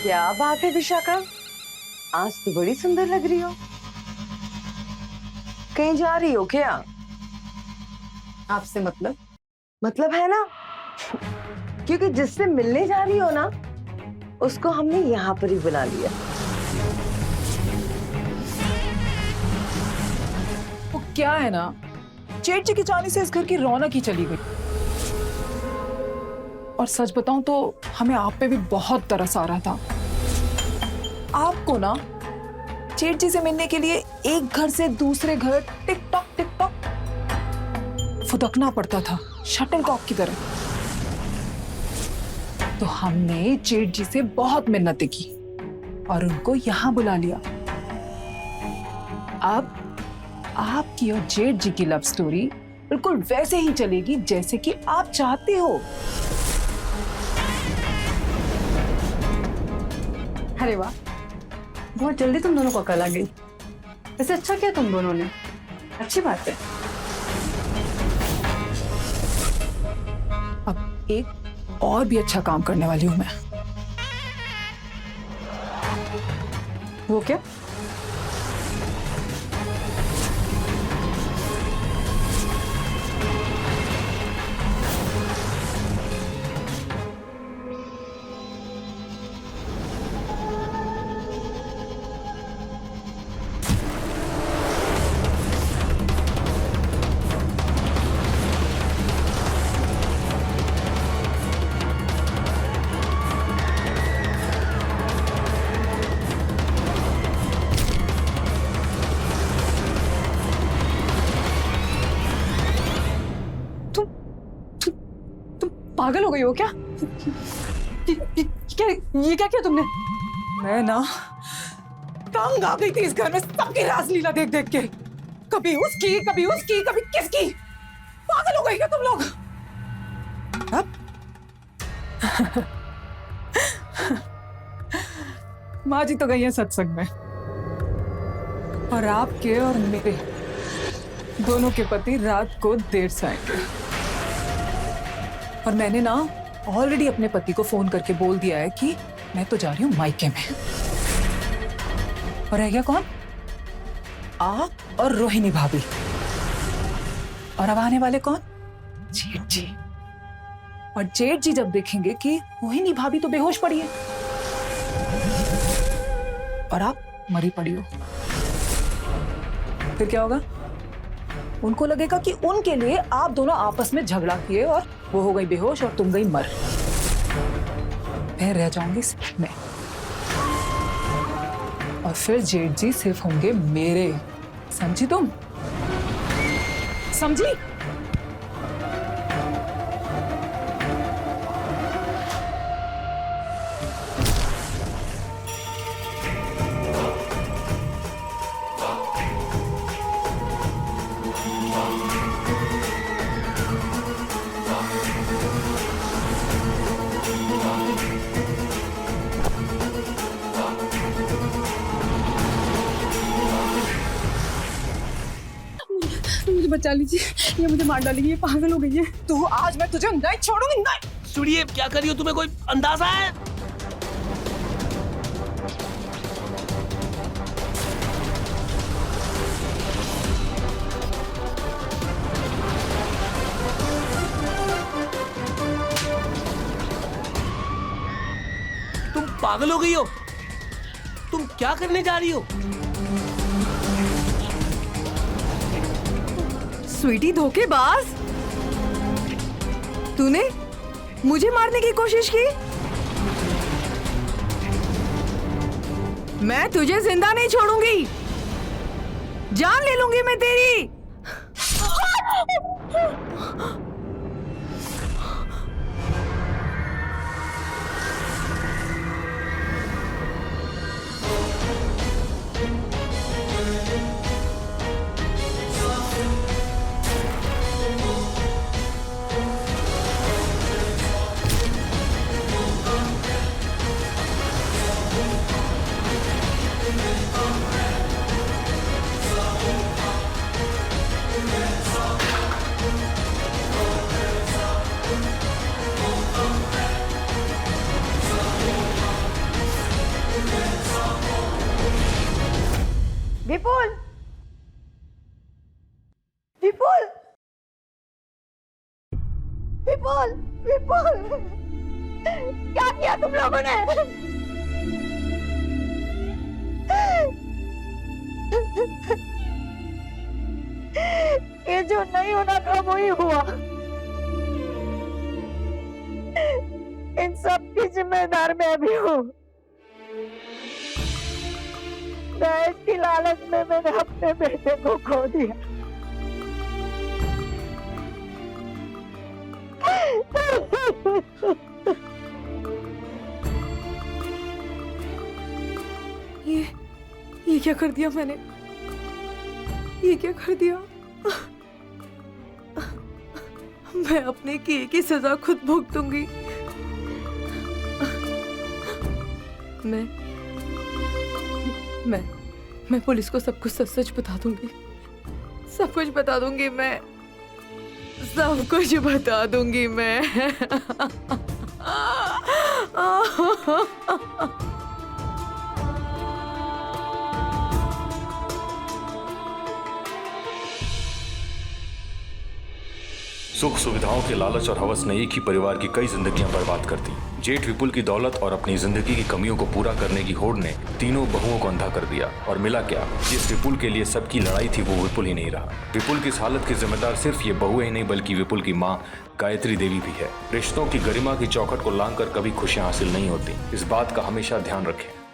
क्या बात है विशाखा, आज तो बड़ी सुंदर लग रही हो। कहीं जा रही हो क्या? आपसे मतलब है ना, क्योंकि जिससे मिलने जा रही हो ना, उसको हमने यहाँ पर ही बुला लिया। वो क्या है ना, जेठ जी के जाने से इस घर की रौनक ही चली गई। और सच बताऊं तो हमें आप पे भी बहुत तरस आ रहा था। आपको ना जेठ जी से मिलने के लिए एक घर से दूसरे घर टिक टॉक फुदकना पड़ता था, शटलकॉक की तरह। तो हमने जेठ जी से बहुत मिन्नतें की और उनको यहां बुला लिया। अब आपकी और जेठ जी की लव स्टोरी बिल्कुल वैसे ही चलेगी जैसे कि आप चाहते हो। अरे वाह, बहुत जल्दी तुम दोनों को अकल आ गई। वैसे अच्छा किया तुम दोनों ने, अच्छी बात है। अब एक और भी अच्छा काम करने वाली हूं मैं। वो क्या? पागल हो गई हो क्या? ये क्या किया तुमने? मैं ना तंग आ गई थी इस घर में सबकी रासलीला देख देख के। कभी उसकी कभी किसकी। पागल हो गई क्या तुम लोग? अब माँ जी तो गई है सत्संग में, और आपके और मेरे दोनों के पति रात को देर से आएंगे। और मैंने ना ऑलरेडी अपने पति को फोन करके बोल दिया है कि मैं तो जा रही हूँ मायके में। और रह गया कौन? आप और रोहिणी भाभी। और अब आने वाले कौन? जेठ जी। और जेठ जी जब देखेंगे कि रोहिणी भाभी तो बेहोश पड़ी है और आप मरी पड़ी हो, फिर क्या होगा? उनको लगेगा कि उनके लिए आप दोनों आपस में झगड़ा किए और वो हो गई बेहोश और तुम गई मर। मैं रह जाऊंगी सिर्फ मैं, और फिर जेठ जी सिर्फ होंगे मेरे। समझी तुम? समझी? मुझे बचा लीजिए, ये मुझे मार डालेगी, ये पागल हो गई है। तू आज मैं तुझे नहीं छोड़ूंगी। नहीं सुनिए, क्या कर रही हो? तुम्हें कोई अंदाजा है? तुम पागल हो गई हो? तुम क्या करने जा रही हो? स्वीटी धोखेबाज, तूने मुझे मारने की कोशिश की? मैं तुझे जिंदा नहीं छोड़ूंगी, जान ले लूंगी मैं तेरी। विपुल, विपुल, विपुल, विपुल, क्या किया तुम लोगों ने? ये जो नहीं होना था वही हुआ। इन सब की जिम्मेदार मैं भी हूँ। दहेज की लालच में मैंने अपने बेटे को खो दिया। ये क्या कर दिया मैंने? ये क्या कर दिया? मैं अपने किए की सजा खुद भुगतूंगी। मैं पुलिस को सब कुछ सच सच बता दूंगी। सब कुछ बता दूंगी मैं। सब कुछ बता दूंगी मैं। सुख सुविधाओं के लालच और हवस ने एक ही परिवार की कई जिंदगियां बर्बाद कर दी। जेठ विपुल की दौलत और अपनी जिंदगी की कमियों को पूरा करने की होड़ ने तीनों बहुओं को अंधा कर दिया। और मिला क्या? जिस विपुल के लिए सबकी लड़ाई थी वो विपुल ही नहीं रहा। विपुल की इस हालत की जिम्मेदार सिर्फ ये बहुएं ही नहीं बल्कि विपुल की माँ गायत्री देवी भी है। रिश्तों की गरिमा की चौखट को लांघकर कभी खुशियां हासिल नहीं होती। इस बात का हमेशा ध्यान रखें।